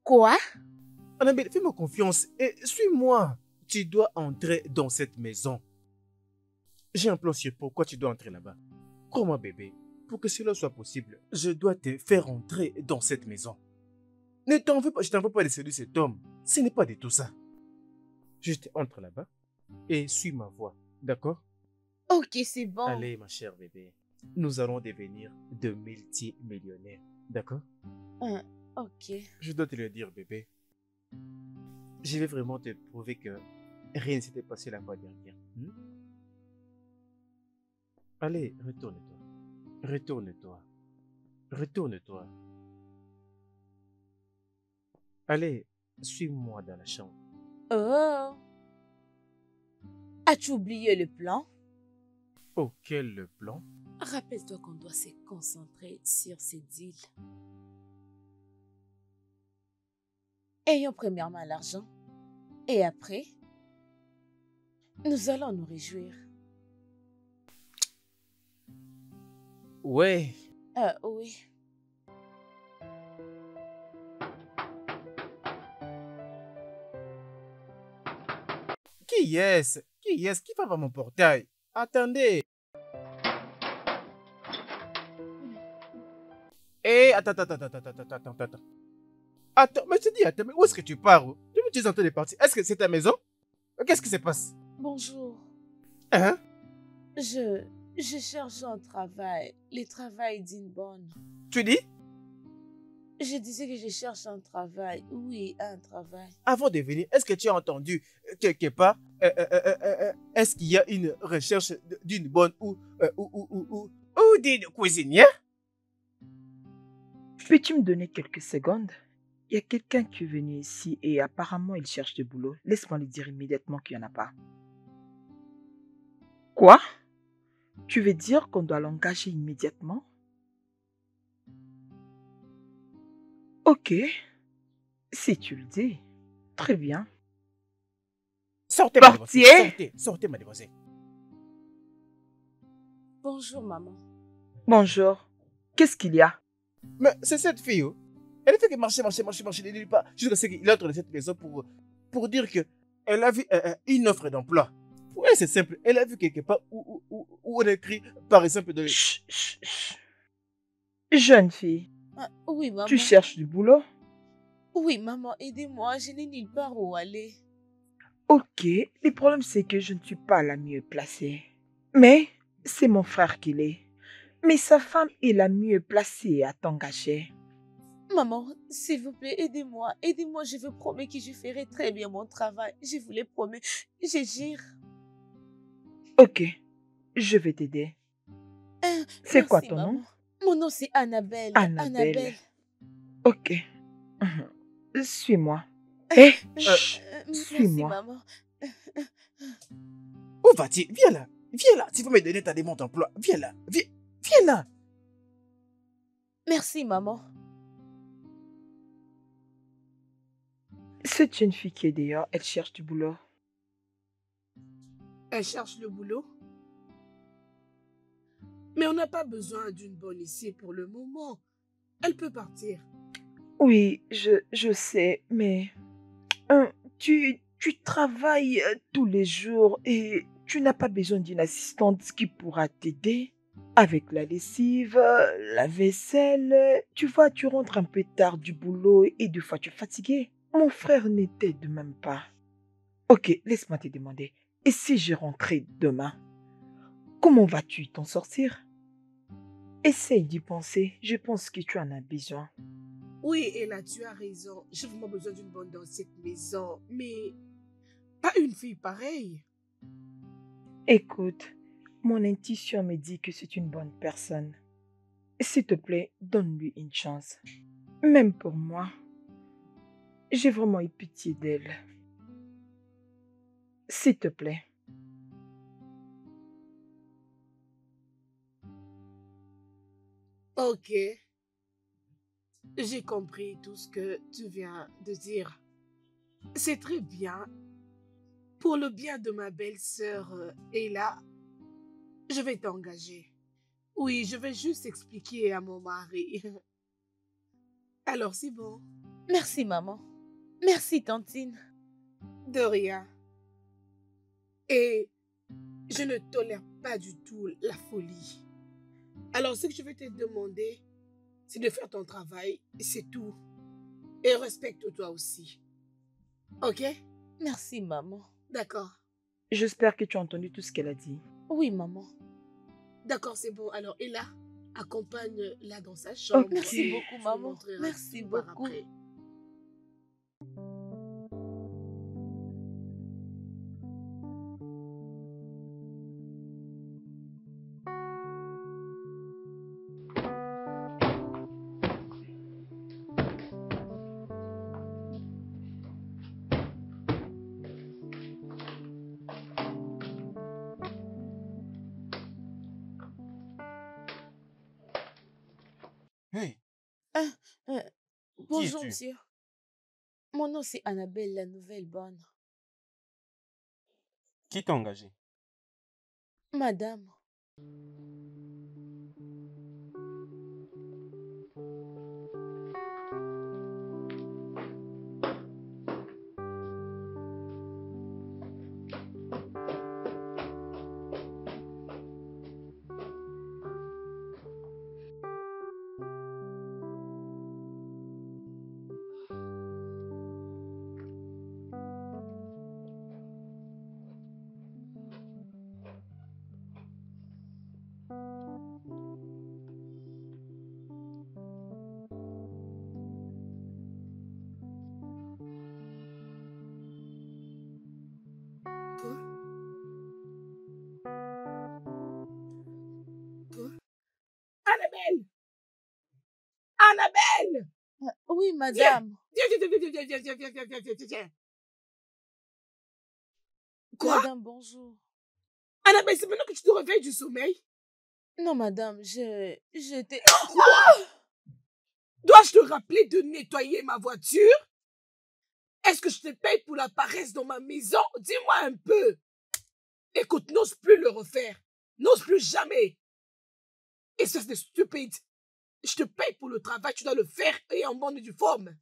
Quoi? Annabelle, fais-moi confiance et suis-moi. Tu dois entrer dans cette maison. J'ai un plan sur pourquoi tu dois entrer là-bas. Crois-moi, bébé, pour que cela soit possible, je dois te faire entrer dans cette maison. Ne t'en veux pas, je t'en veux pas de séduire cet homme. Ce n'est pas de tout ça. Juste entre là-bas et suis ma voie, d'accord? Ok, c'est bon. Allez, ma chère bébé, nous allons devenir de multimillionnaires, d'accord? Ok. Je dois te le dire, bébé. Je vais vraiment te prouver que rien ne s'était passé la fois dernière. Allez, retourne-toi. Retourne-toi. Retourne-toi. Allez, suis-moi dans la chambre. Oh. As-tu oublié le plan? Oh, quel plan? Rappelle-toi qu'on doit se concentrer sur ces deals. Ayons premièrement l'argent. Et après, nous allons nous réjouir. Ouais. Oui. Qui est-ce? Qui est-ce qui va à mon portail? Attendez. Attends. Attends, mais je te dis, attends, mais où est-ce que tu pars? Tu es en train de partir. Est-ce que c'est ta maison? Qu'est-ce qui se passe? Bonjour. Hein? Je cherche un travail. Le travail d'une bonne. Tu dis? Je disais que je cherche un travail. Oui, un travail. Avant de venir, est-ce que tu as entendu quelque part, est-ce qu'il y a une recherche d'une bonne ou d'une cuisinière? Peux-tu me donner quelques secondes? Il y a quelqu'un qui est venu ici et apparemment il cherche du boulot. Laisse-moi lui dire immédiatement qu'il n'y en a pas. Quoi? Tu veux dire qu'on doit l'engager immédiatement? Ok, si tu le dis. Très bien. Sortez, Portier! mademoiselle. Sortez, mademoiselle. Bonjour, maman. Bonjour. Qu'est-ce qu'il y a? Mais c'est cette fille, oh. Elle ne fait que marcher, ne dit pas. Jusqu'à ce qu'il entre dans cette maison pour dire qu'elle a vu une offre d'emploi. Oui, c'est simple. Elle a vu quelque part où on écrit, par exemple, de... Chut, chut, chut. Jeune fille, Oui, maman. tu cherches du boulot? Oui, maman, aidez-moi. Je n'ai nulle part où aller. Ok, le problème c'est que je ne suis pas la mieux placée. Mais c'est mon frère qui l'est. Mais sa femme est la mieux placée à t'engager. Maman, s'il vous plaît, aidez-moi. Aidez-moi, je vous promets que je ferai très bien mon travail. Je vous le promets. Je jure. Ok, je vais t'aider. C'est quoi Merci, ton maman. nom? Mon nom, c'est Annabelle. Annabelle. Ok. Suis-moi. Hé, Merci, suis-moi. maman. Où vas-tu? Viens là. Viens là. Tu vas me donner ta demande d'emploi. Viens là. Viens là. Merci, maman. Cette jeune fille qui est dehors, elle cherche du boulot. Elle cherche le boulot. Mais on n'a pas besoin d'une bonne ici pour le moment. Elle peut partir. Oui, je sais, mais tu travailles tous les jours et tu n'as pas besoin d'une assistante qui pourra t'aider avec la lessive, la vaisselle. Tu vois, tu rentres un peu tard du boulot et des fois tu es fatigué. Mon frère ne t'aide même pas. Ok, laisse-moi te demander. Et si je rentrais demain, comment vas-tu t'en sortir? Essaye d'y penser. Je pense que tu en as besoin. Oui, et là, tu as raison. J'ai vraiment besoin d'une bonne dans cette maison. Mais pas une fille pareille. Écoute, mon intuition me dit que c'est une bonne personne. S'il te plaît, donne-lui une chance. Même pour moi, j'ai vraiment eu pitié d'elle. S'il te plaît. Ok. J'ai compris tout ce que tu viens de dire. C'est très bien. Pour le bien de ma belle-sœur Ella, je vais t'engager. Oui, je vais juste expliquer à mon mari. Alors, c'est bon. Merci, maman. Merci, tantine. De rien. Et je ne tolère pas du tout la folie. Alors, ce que je vais te demander, c'est de faire ton travail, c'est tout. Et respecte-toi aussi. Ok? Merci, maman. D'accord. J'espère que tu as entendu tout ce qu'elle a dit. Oui, maman. D'accord, c'est bon. Alors, Ella, accompagne-la dans sa chambre. Ok. Merci Tu beaucoup, me maman. montreras Merci tout par beaucoup. après. Hey, Euh, euh, qui bonjour, es-tu? monsieur. Mon nom, c'est Annabelle, la nouvelle bonne. Qui t'a engagé? Madame. Toi? Toi? Annabelle! Annabelle! Oui, madame. Viens. Quoi? Madame, bonjour. Annabelle, c'est maintenant que tu te réveilles du sommeil? Non, madame, j'étais... Quoi? Dois-je te rappeler de nettoyer ma voiture? Est-ce que je te paye pour la paresse dans ma maison? Dis-moi un peu. Écoute, n'ose plus le refaire. N'ose plus jamais. Et ça, c'est stupide. Je te paye pour le travail, tu dois le faire et en bonne et due forme.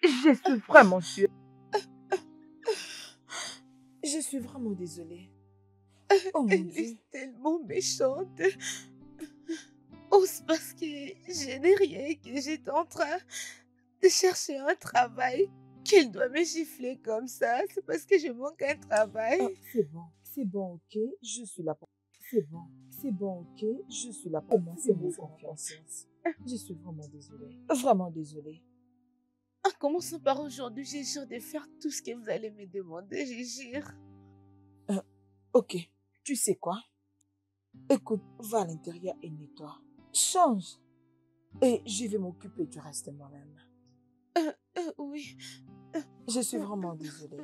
Je suis vraiment sûre. Je suis vraiment désolée. Oh mon Elle Dieu. est tellement méchante. Oh, c'est parce que je n'ai rien et que j'étais en train de chercher un travail qu'elle doit me gifler comme ça. C'est parce que je manque un travail. Ah, c'est bon, ok. Je suis là pour. C'est bon, ok. Je suis là pour moi. C'est mon confiance. Je suis vraiment désolée. Vraiment désolée. En commençant par aujourd'hui, j'ai jure de faire tout ce que vous allez me demander, je jure. Ok, tu sais quoi? Écoute, va à l'intérieur et nettoie. Change. Et je vais m'occuper du reste moi-même. Oui. Je suis vraiment désolée.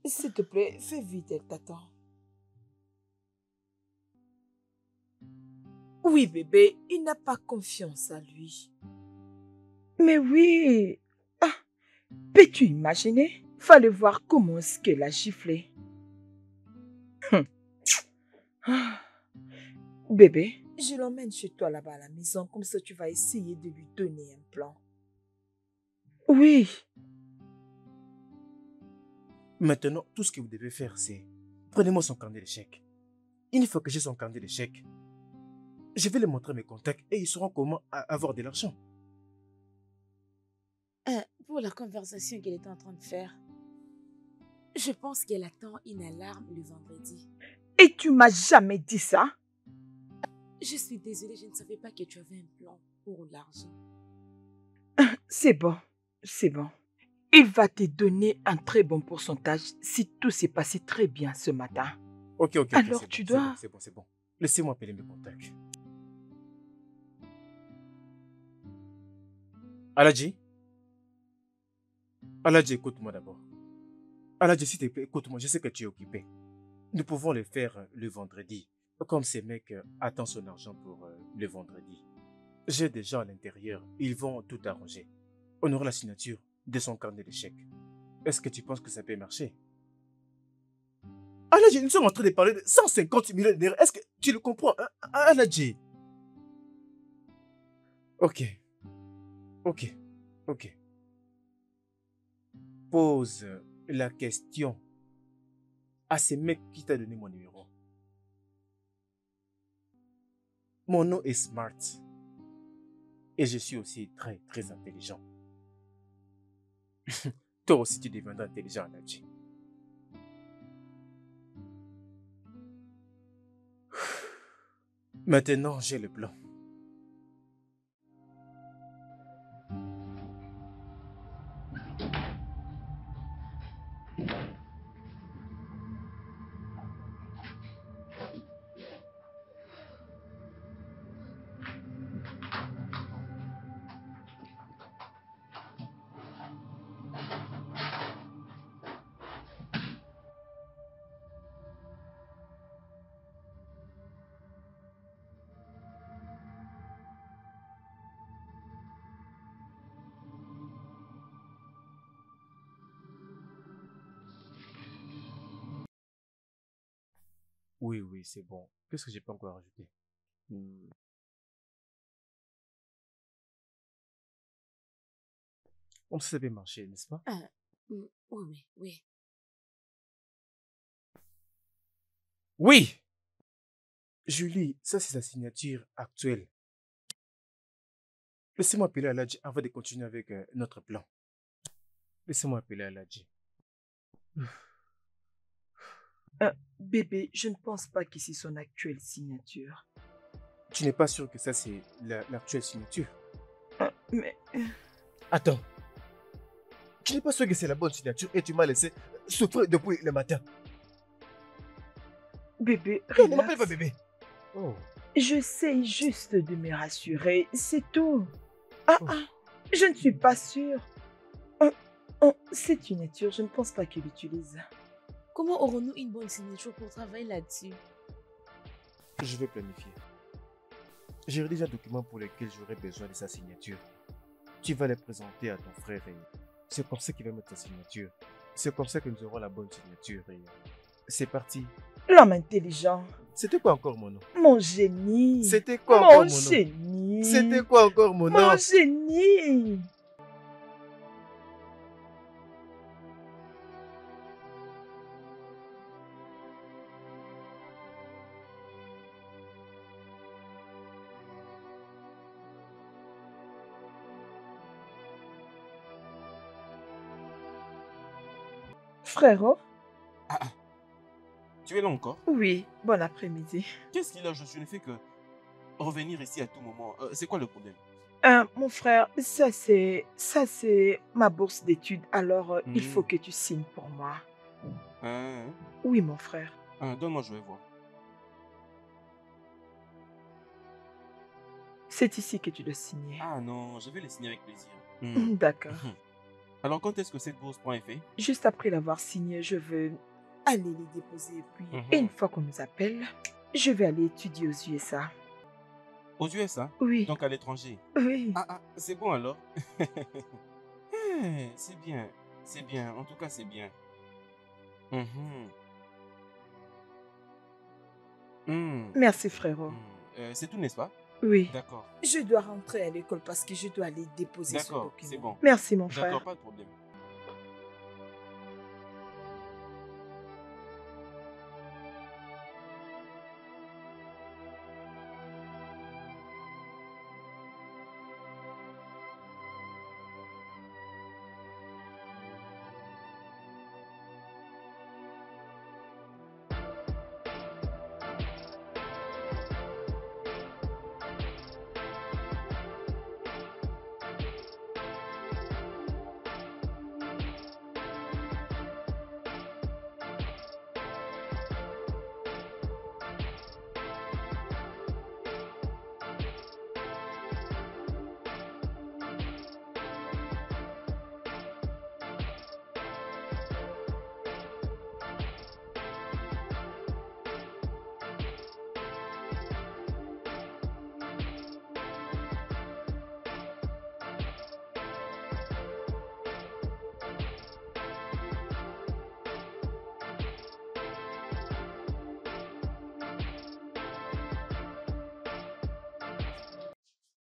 S'il te plaît, fais vite, elle t'attend. Oui, bébé, il n'a pas confiance à lui. Mais oui. Ah, peux-tu imaginer? Fallait voir comment est-ce qu'elle a giflé. Ah, bébé, Je l'emmène chez toi là-bas à la maison, comme ça tu vas essayer de lui donner un plan. oui. Maintenant, tout ce que vous devez faire, c'est... Prenez-moi son carnet d'échecs. Une fois que j'ai son carnet d'échecs, je vais lui montrer mes contacts et ils sauront comment avoir de l'argent. Pour la conversation qu'elle était en train de faire, je pense qu'elle attend une alarme le vendredi. Et tu m'as jamais dit ça? Je suis désolée, je ne savais pas que tu avais un plan pour l'argent. C'est bon, c'est bon. Il va te donner un très bon pourcentage si tout s'est passé très bien ce matin. Ok, Alors c'est tu bon, dois... c'est bon. Laissez-moi appeler mes contacts. Aladji? Aladji, écoute-moi d'abord. Aladji, s'il te plaît, écoute-moi, je sais que tu es occupé. Nous pouvons le faire le vendredi. Comme ces mecs attendent son argent pour le vendredi. J'ai des gens à l'intérieur, ils vont tout arranger. On aura la signature de son carnet d'échecs. Est-ce que tu penses que ça peut marcher? Aladji, nous sommes en train de parler de 150 millions de naira. Est-ce que tu le comprends, hein, Aladji? Ok. Ok, ok. Pose la question à ce mec qui t'a donné mon numéro. Mon nom est Smart. Et je suis aussi très, très intelligent. Toi aussi, tu deviendras intelligent, Nadji. Maintenant, j'ai le plan. Oui, oui, c'est bon. Qu'est-ce que j'ai pas encore ajouté? On s'est bien marché, n'est-ce pas? Oui, oui, oui. Oui! Julie, ça c'est sa signature actuelle. Laissez-moi appeler Aladji avant de continuer avec notre plan. Laissez-moi appeler Aladji. Bébé, je ne pense pas que c'est son actuelle signature. Tu n'es pas sûr que ça c'est l'actuelle signature? Mais Attends. Tu n'es pas sûr que c'est la bonne signature et tu m'as laissé souffrir depuis le matin. bébé, Non, ne m'appelle relax. pas bébé. Oh. J'essaie juste de me rassurer, c'est tout. Ah, je ne suis pas sûre. Cette signature, je ne pense pas qu'il l'utilise. Comment aurons-nous une bonne signature pour travailler là-dessus? Je vais planifier. J'ai rédigé un document pour lequel j'aurai besoin de sa signature. Tu vas les présenter à ton frère et c'est comme ça qu'il va mettre sa signature. C'est comme ça que nous aurons la bonne signature et c'est parti. L'homme intelligent. C'était quoi encore mon nom? Mon génie. C'était quoi encore Mon mon nom? génie. C'était quoi encore mon nom? Mon génie. Frérot? Tu es là encore? Oui, bon après-midi. Qu'est-ce qu'il a? Je ne fais que revenir ici à tout moment. C'est quoi le problème? Mon frère, ça c'est ma bourse d'études, alors il faut que tu signes pour moi. Oui, mon frère. Donne-moi, je vais voir. C'est ici que tu dois signer. Ah non, je vais le signer avec plaisir. D'accord. Alors quand est-ce que cette bourse prend effet? Juste après l'avoir signé, je veux aller les déposer. Et puis, une fois qu'on nous appelle, je vais aller étudier aux USA. Aux USA? Oui. Donc à l'étranger? Oui. C'est bon alors. C'est bien. C'est bien. En tout cas, c'est bien. Merci, frérot. C'est tout, n'est-ce pas? Oui. D'accord. Je dois rentrer à l'école parce que je dois aller déposer ce D'accord, document. c'est bon. Merci, mon frère. D'accord, pas de problème.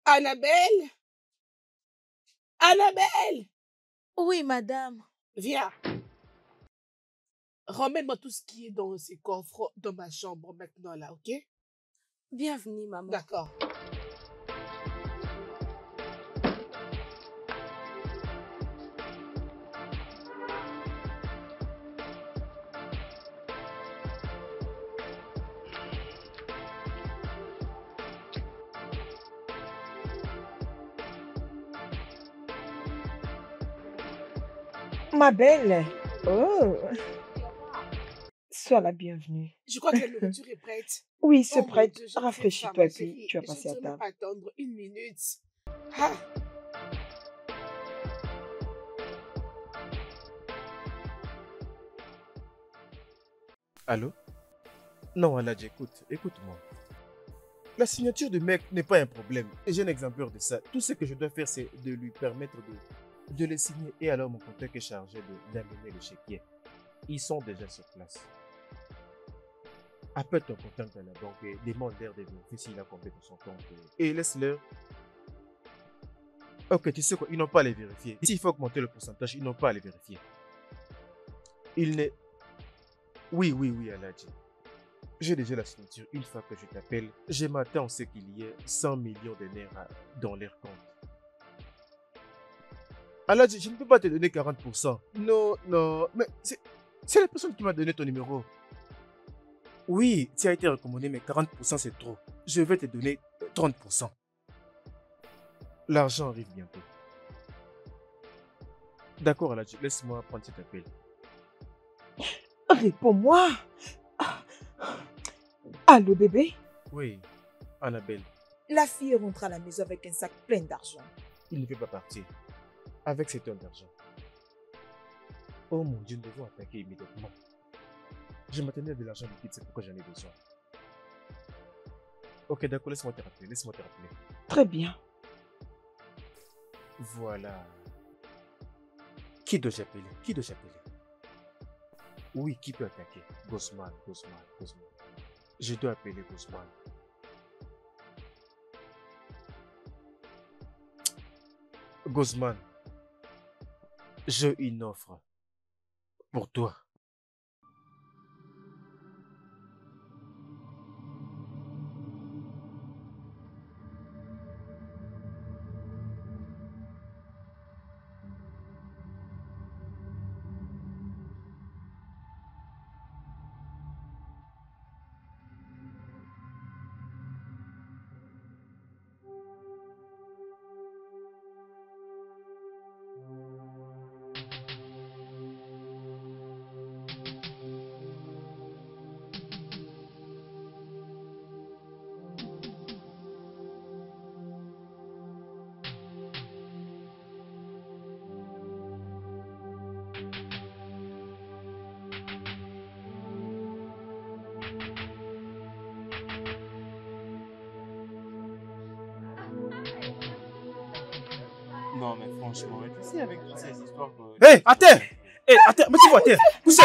Annabelle? Annabelle, Oui, madame. viens. Ramène-moi tout ce qui est dans ces coffres dans ma chambre maintenant là, ok? Bienvenue, maman. D'accord. Ma belle. Oh. Sois la bienvenue. Je crois que la nourriture est prête. Oui, c'est Oh mon prête. Dieu, je Rafraîchis-toi et très faim, ma puis chérie. tu vas passer à Je ne peux même table. pas attendre une minute. Ah. Allô? Non, Aladji, écoute-moi. La signature du mec n'est pas un problème. Et j'ai un exemplaire de ça. Tout ce que je dois faire, c'est de lui permettre de les signer. Et alors, mon contact est chargé d'amener le chéquier. Ils sont déjà sur place. Appelle ton contact à la banque et demande-leur de vérifier s'il a combien dans son compte. Et laisse-leur. Ok, tu sais quoi? Ils n'ont pas à les vérifier. S'il faut augmenter le pourcentage, ils n'ont pas à les vérifier. Il n'est. Oui, Aladji. J'ai déjà la signature. Une fois que je t'appelle, je m'attends à ce qu'il y ait 100 millions de naira dans leur compte. Aladji, je ne peux pas te donner 40%. Non, mais c'est la personne qui m'a donné ton numéro. Oui, tu as été recommandé, mais 40% c'est trop. Je vais te donner 30%. L'argent arrive bientôt. D'accord, Aladji, laisse-moi prendre cet appel. Réponds-moi. Allô, bébé? Oui, Annabelle, La fille rentre à la maison avec un sac plein d'argent. il ne peut pas partir avec cet homme d'argent. Oh mon Dieu, nous devons attaquer immédiatement. Je m'attendais à de l'argent liquide, c'est pourquoi j'en ai besoin. Ok, d'accord, laisse-moi te rappeler. Très bien. Voilà. Qui dois-je appeler? Oui, qui peut attaquer? Gosman. Je dois appeler Gosman. Gosman, j'ai une offre pour toi. Non, mais franchement, tu sais, avec toutes ces histoires. Hé, à terre! Mettez-vous à terre! Poussez!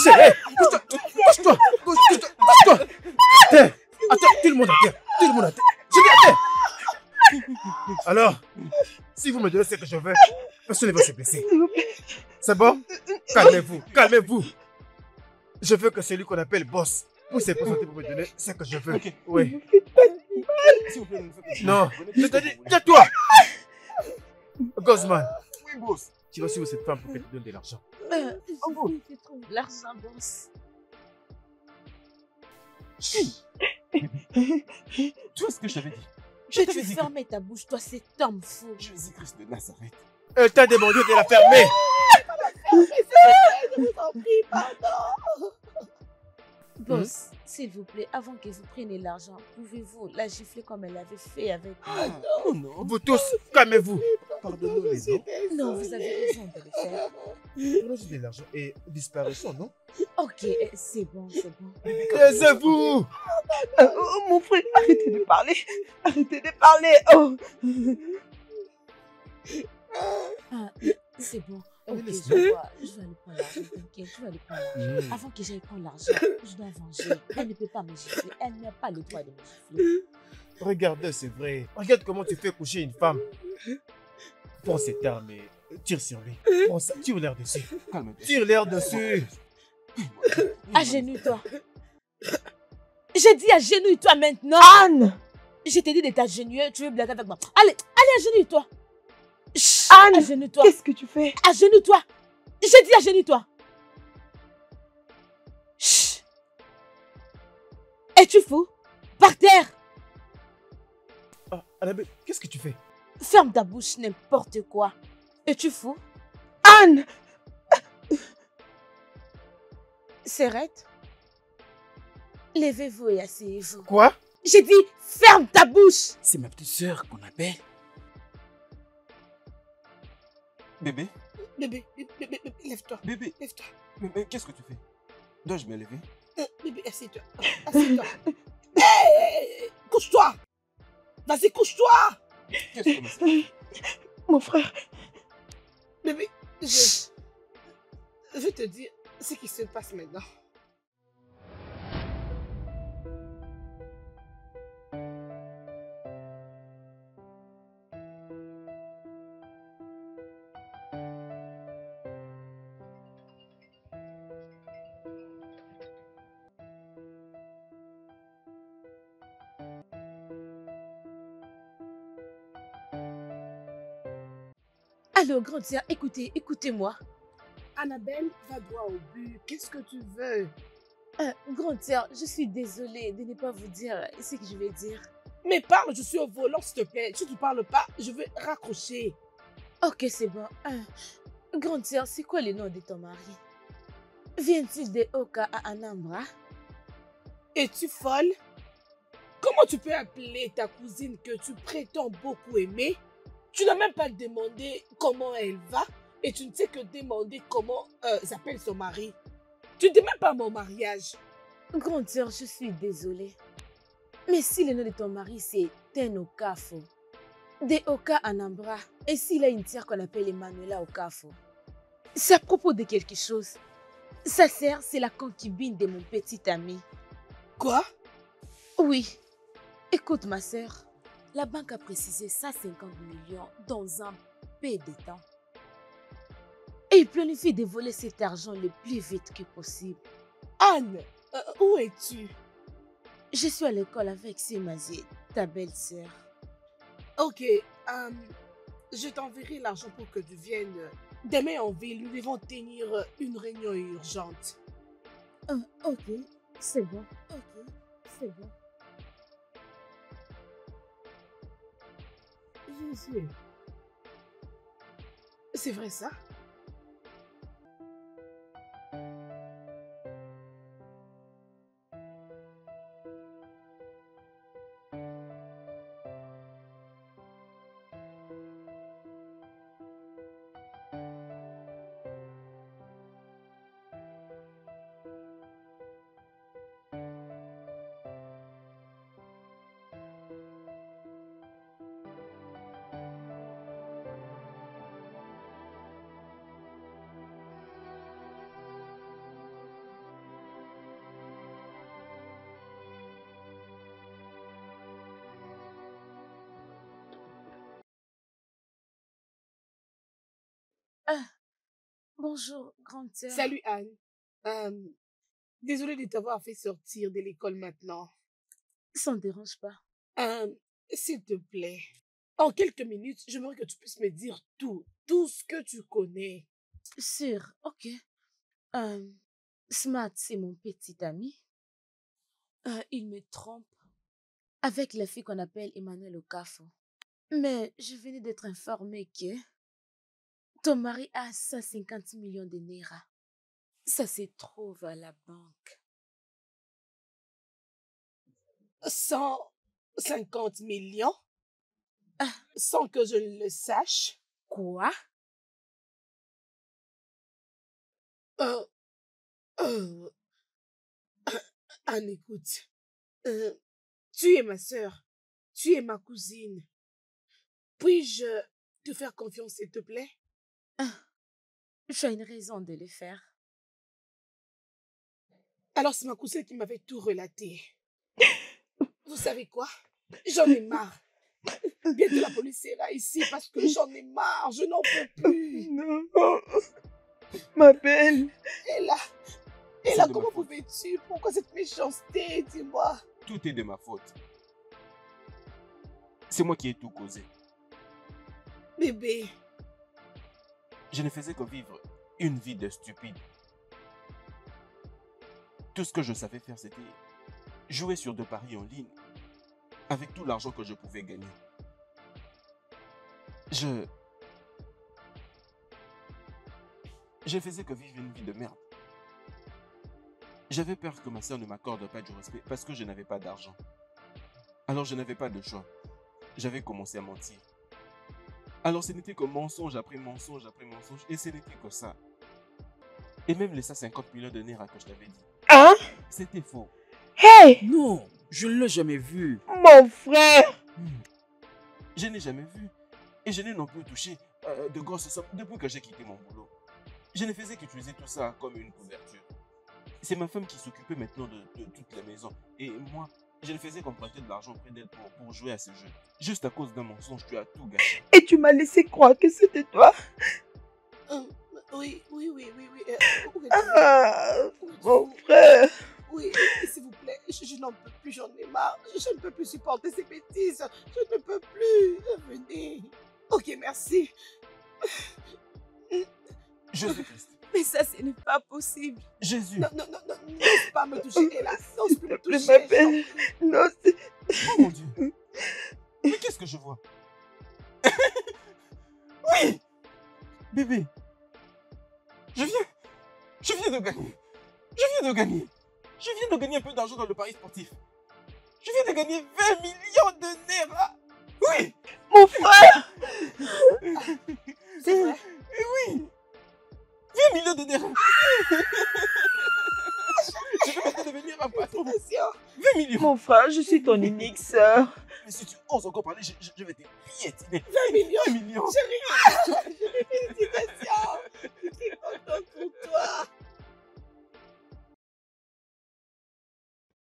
Hé! Pousse-toi! Pousse-toi! À terre! Tout le monde à terre! Je dis à terre! Alors, si vous me donnez ce que je veux, personne ne va se blesser. C'est bon? Calmez-vous! Je veux que celui qu'on appelle boss puisse se présenter pour me donner ce que je veux. Ok. Oui. S'il vous plaît, ne me faites pas. Non, Vous je connaissez te ce dis, que vous voulez. tais-toi! Gosman, Oui, boss. tu vas suivre cette femme pour qu'elle te donne de l'argent. Je trouve l'argent, boss. Tu vois ce que je t'avais dit? Je t'avais tu dit que fermer ta bouche, toi, cet homme fou. Jésus-Christ de Nazareth. Elle t'a demandé de la fermer. Je vous en prie, pardon. Boss, s'il vous plaît, avant que vous preniez l'argent, pouvez-vous la gifler comme elle avait fait avec moi? Oh non. Vous tous, calmez-vous. Pardonnez-nous les noms. Non, vous avez raison de le faire. Prenez de l'argent et disparaissons, non? Ok, c'est bon. Taisez-vous! Mon frère, arrêtez de parler. Oh. Ah, c'est bon. Ah, Ok, mais je vais aller prendre l'argent, t'inquiète, je vais aller prendre l'argent. Avant que j'aille prendre l'argent, je dois venger. Elle ne peut pas me gifler, elle n'a pas le droit de me gifler. Regardez, c'est vrai. Regarde comment tu fais coucher une femme. Prends cette arme et tire sur lui. Prends ça, tire-l'air dessus. Calme-toi. Tire-l'air dessus. Agenouille-toi. J'ai dit agenouille-toi maintenant. Anne! Je t'ai dit de t'agenouiller, tu veux blaguer avec moi. Allez, agenouille-toi. Chut, Anne! agenouille-toi. Qu'est-ce que tu fais? Agenouille-toi. J'ai dit agenouille-toi. Chut. Es-tu fou? Par terre. Ah, Annabelle, qu'est-ce que tu fais? Ferme ta bouche, n'importe quoi. Es-tu fou? Anne! Serrette. Levez-vous et asseyez-vous. Quoi? J'ai dit, ferme ta bouche. C'est ma petite sœur qu'on appelle. Bébé, Bébé, lève-toi. bébé, Lève-toi. bébé, qu'est-ce que tu fais? Dois-je me lever? Bébé, assieds-toi. Assieds-toi. Hey, couche-toi. Vas-y, couche-toi. Qu'est-ce que c'est? Mon frère, Bébé, je vais te dire ce qui se passe maintenant. Alors, grande sœur, écoutez-moi. Annabelle, va droit au but. Qu'est-ce que tu veux? Grande sœur, je suis désolée de ne pas vous dire ce que je vais dire. Mais parle, je suis au volant, s'il te plaît. Si tu parles pas, je vais raccrocher. Ok, c'est bon. Grande sœur, c'est quoi le nom de ton mari? Vient-il de Oka à Anambra? Es-tu folle? Comment tu peux appeler ta cousine que tu prétends beaucoup aimer? Tu n'as même pas demandé comment elle va et tu ne sais que demander comment s'appelle son mari. Tu ne dis même pas mon mariage. Grande sœur, je suis désolée. Mais si le nom de ton mari c'est Ten Okafo, de Oka Anambra, et s'il a une sœur qu'on appelle Emmanuela Okafo, c'est à propos de quelque chose. Sa sœur, c'est la concubine de mon petit ami. Quoi? Oui. Écoute, ma sœur, la banque a précisé 150 millions dans un peu de temps. Et il planifie de voler cet argent le plus vite que possible. Anne, où es-tu? Je suis à l'école avec Simazie, ta belle-sœur. Ok, je t'enverrai l'argent pour que tu viennes demain en ville. Nous devons tenir une réunion urgente. Ok, c'est bon. Ok, c'est bon. Jésus. C'est vrai ça? Bonjour, grande sœur. Salut Anne. Désolée de t'avoir fait sortir de l'école maintenant. Ça ne dérange pas. S'il te plaît, en quelques minutes, j'aimerais que tu puisses me dire tout ce que tu connais. Sûr, ok. Smart, c'est mon petit ami. Il me trompe avec la fille qu'on appelle Emmanuel Okafo. Mais je venais d'être informée que ton mari a 150 millions de naira. Ça se trouve à la banque. 150 millions? Ah. Sans que je ne le sache? Quoi? Anne, écoute. Tu es ma sœur. Tu es ma cousine. Puis-je te faire confiance, s'il te plaît? Tu as une raison de le faire. Alors, c'est ma cousine qui m'avait tout relaté. Vous savez quoi? J'en ai marre. Bientôt la police sera ici parce que j'en ai marre, je n'en peux plus. Non. Ma belle. Et là, C'est de ma comment faute. pouvais-tu? Pourquoi cette méchanceté, dis-moi? Tout est de ma faute. C'est moi qui ai tout causé. Bébé, Je ne faisais que vivre une vie de stupide. Tout ce que je savais faire, c'était jouer sur de paris en ligne avec tout l'argent que je pouvais gagner. Je faisais que vivre une vie de merde. J'avais peur que ma soeur ne m'accorde pas du respect parce que je n'avais pas d'argent. Alors je n'avais pas de choix. J'avais commencé à mentir. Alors ce n'était que mensonge après mensonge après mensonge et ce n'était que ça. Et même les 50 millions de naira que je t'avais dit, Hein? c'était faux. Hey, Non, je ne l'ai jamais vu. mon frère. Je n'ai jamais vu et je n'ai non plus touché de grosses sommes depuis que j'ai quitté mon boulot. Je ne faisais qu'utiliser tout ça comme une couverture. C'est ma femme qui s'occupait maintenant de toute la maison. Et moi, je ne faisais qu'emprunter de l'argent auprès d'elle pour jouer à ce jeu. Juste à cause d'un mensonge, tu as tout gâché. Et tu m'as laissé croire que c'était toi. oui. Où es-tu? Ah, Où es-tu? mon frère. Oui, s'il vous plaît, je n'en peux plus, j'en ai marre. Je ne peux plus supporter ces bêtises. Je ne peux plus. Venez. Ok, merci. Jésus-Christ. Mais ça, ce n'est pas possible. Jésus. Non, n'ose pas me toucher, hélas. N'ose plus me S'il te plaît, toucher. ma belle. Non, c'est... Oh mon Dieu. Mais qu'est-ce que je vois? Oui. Bébé. Je viens de gagner. Je viens de gagner un peu d'argent dans le pari sportif. Je viens de gagner 20 millions de naira. Oui. Mon frère. C'est vrai. Oui. 20 millions de naira. Je vais maintenant devenir un patron. Attention. 20 millions. Mon frère, je suis ton unique sœur. Mais si tu oses encore parler, je vais te piétiner. 20 millions. 20 millions. Chérie. Félicitations. Je suis contente pour toi.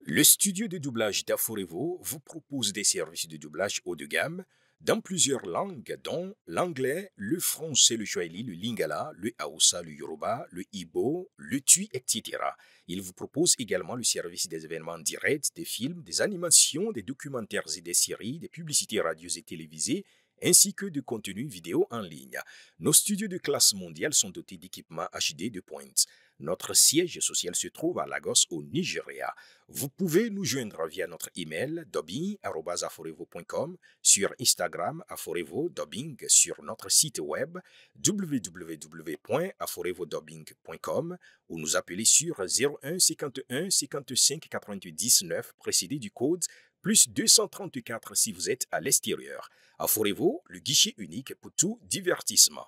Le studio de doublage d'Aforevo vous propose des services de doublage haut de gamme dans plusieurs langues, dont l'anglais, le français, le swahili, le lingala, le haoussa, le yoruba, le ibo, le tui, etc. Il vous propose également le service des événements directs, des films, des animations, des documentaires et des séries, des publicités radios et télévisées, ainsi que de contenus vidéo en ligne. Nos studios de classe mondiale sont dotés d'équipements HD de pointe. Notre siège social se trouve à Lagos, au Nigeria. Vous pouvez nous joindre via notre email dubbing@aforevo.com, sur Instagram aforevo-dubbing, sur notre site web www.aforevodubbing.com ou nous appeler sur 01 51 55 99 précédé du code plus 234 si vous êtes à l'extérieur. Aforevo, le guichet unique pour tout divertissement.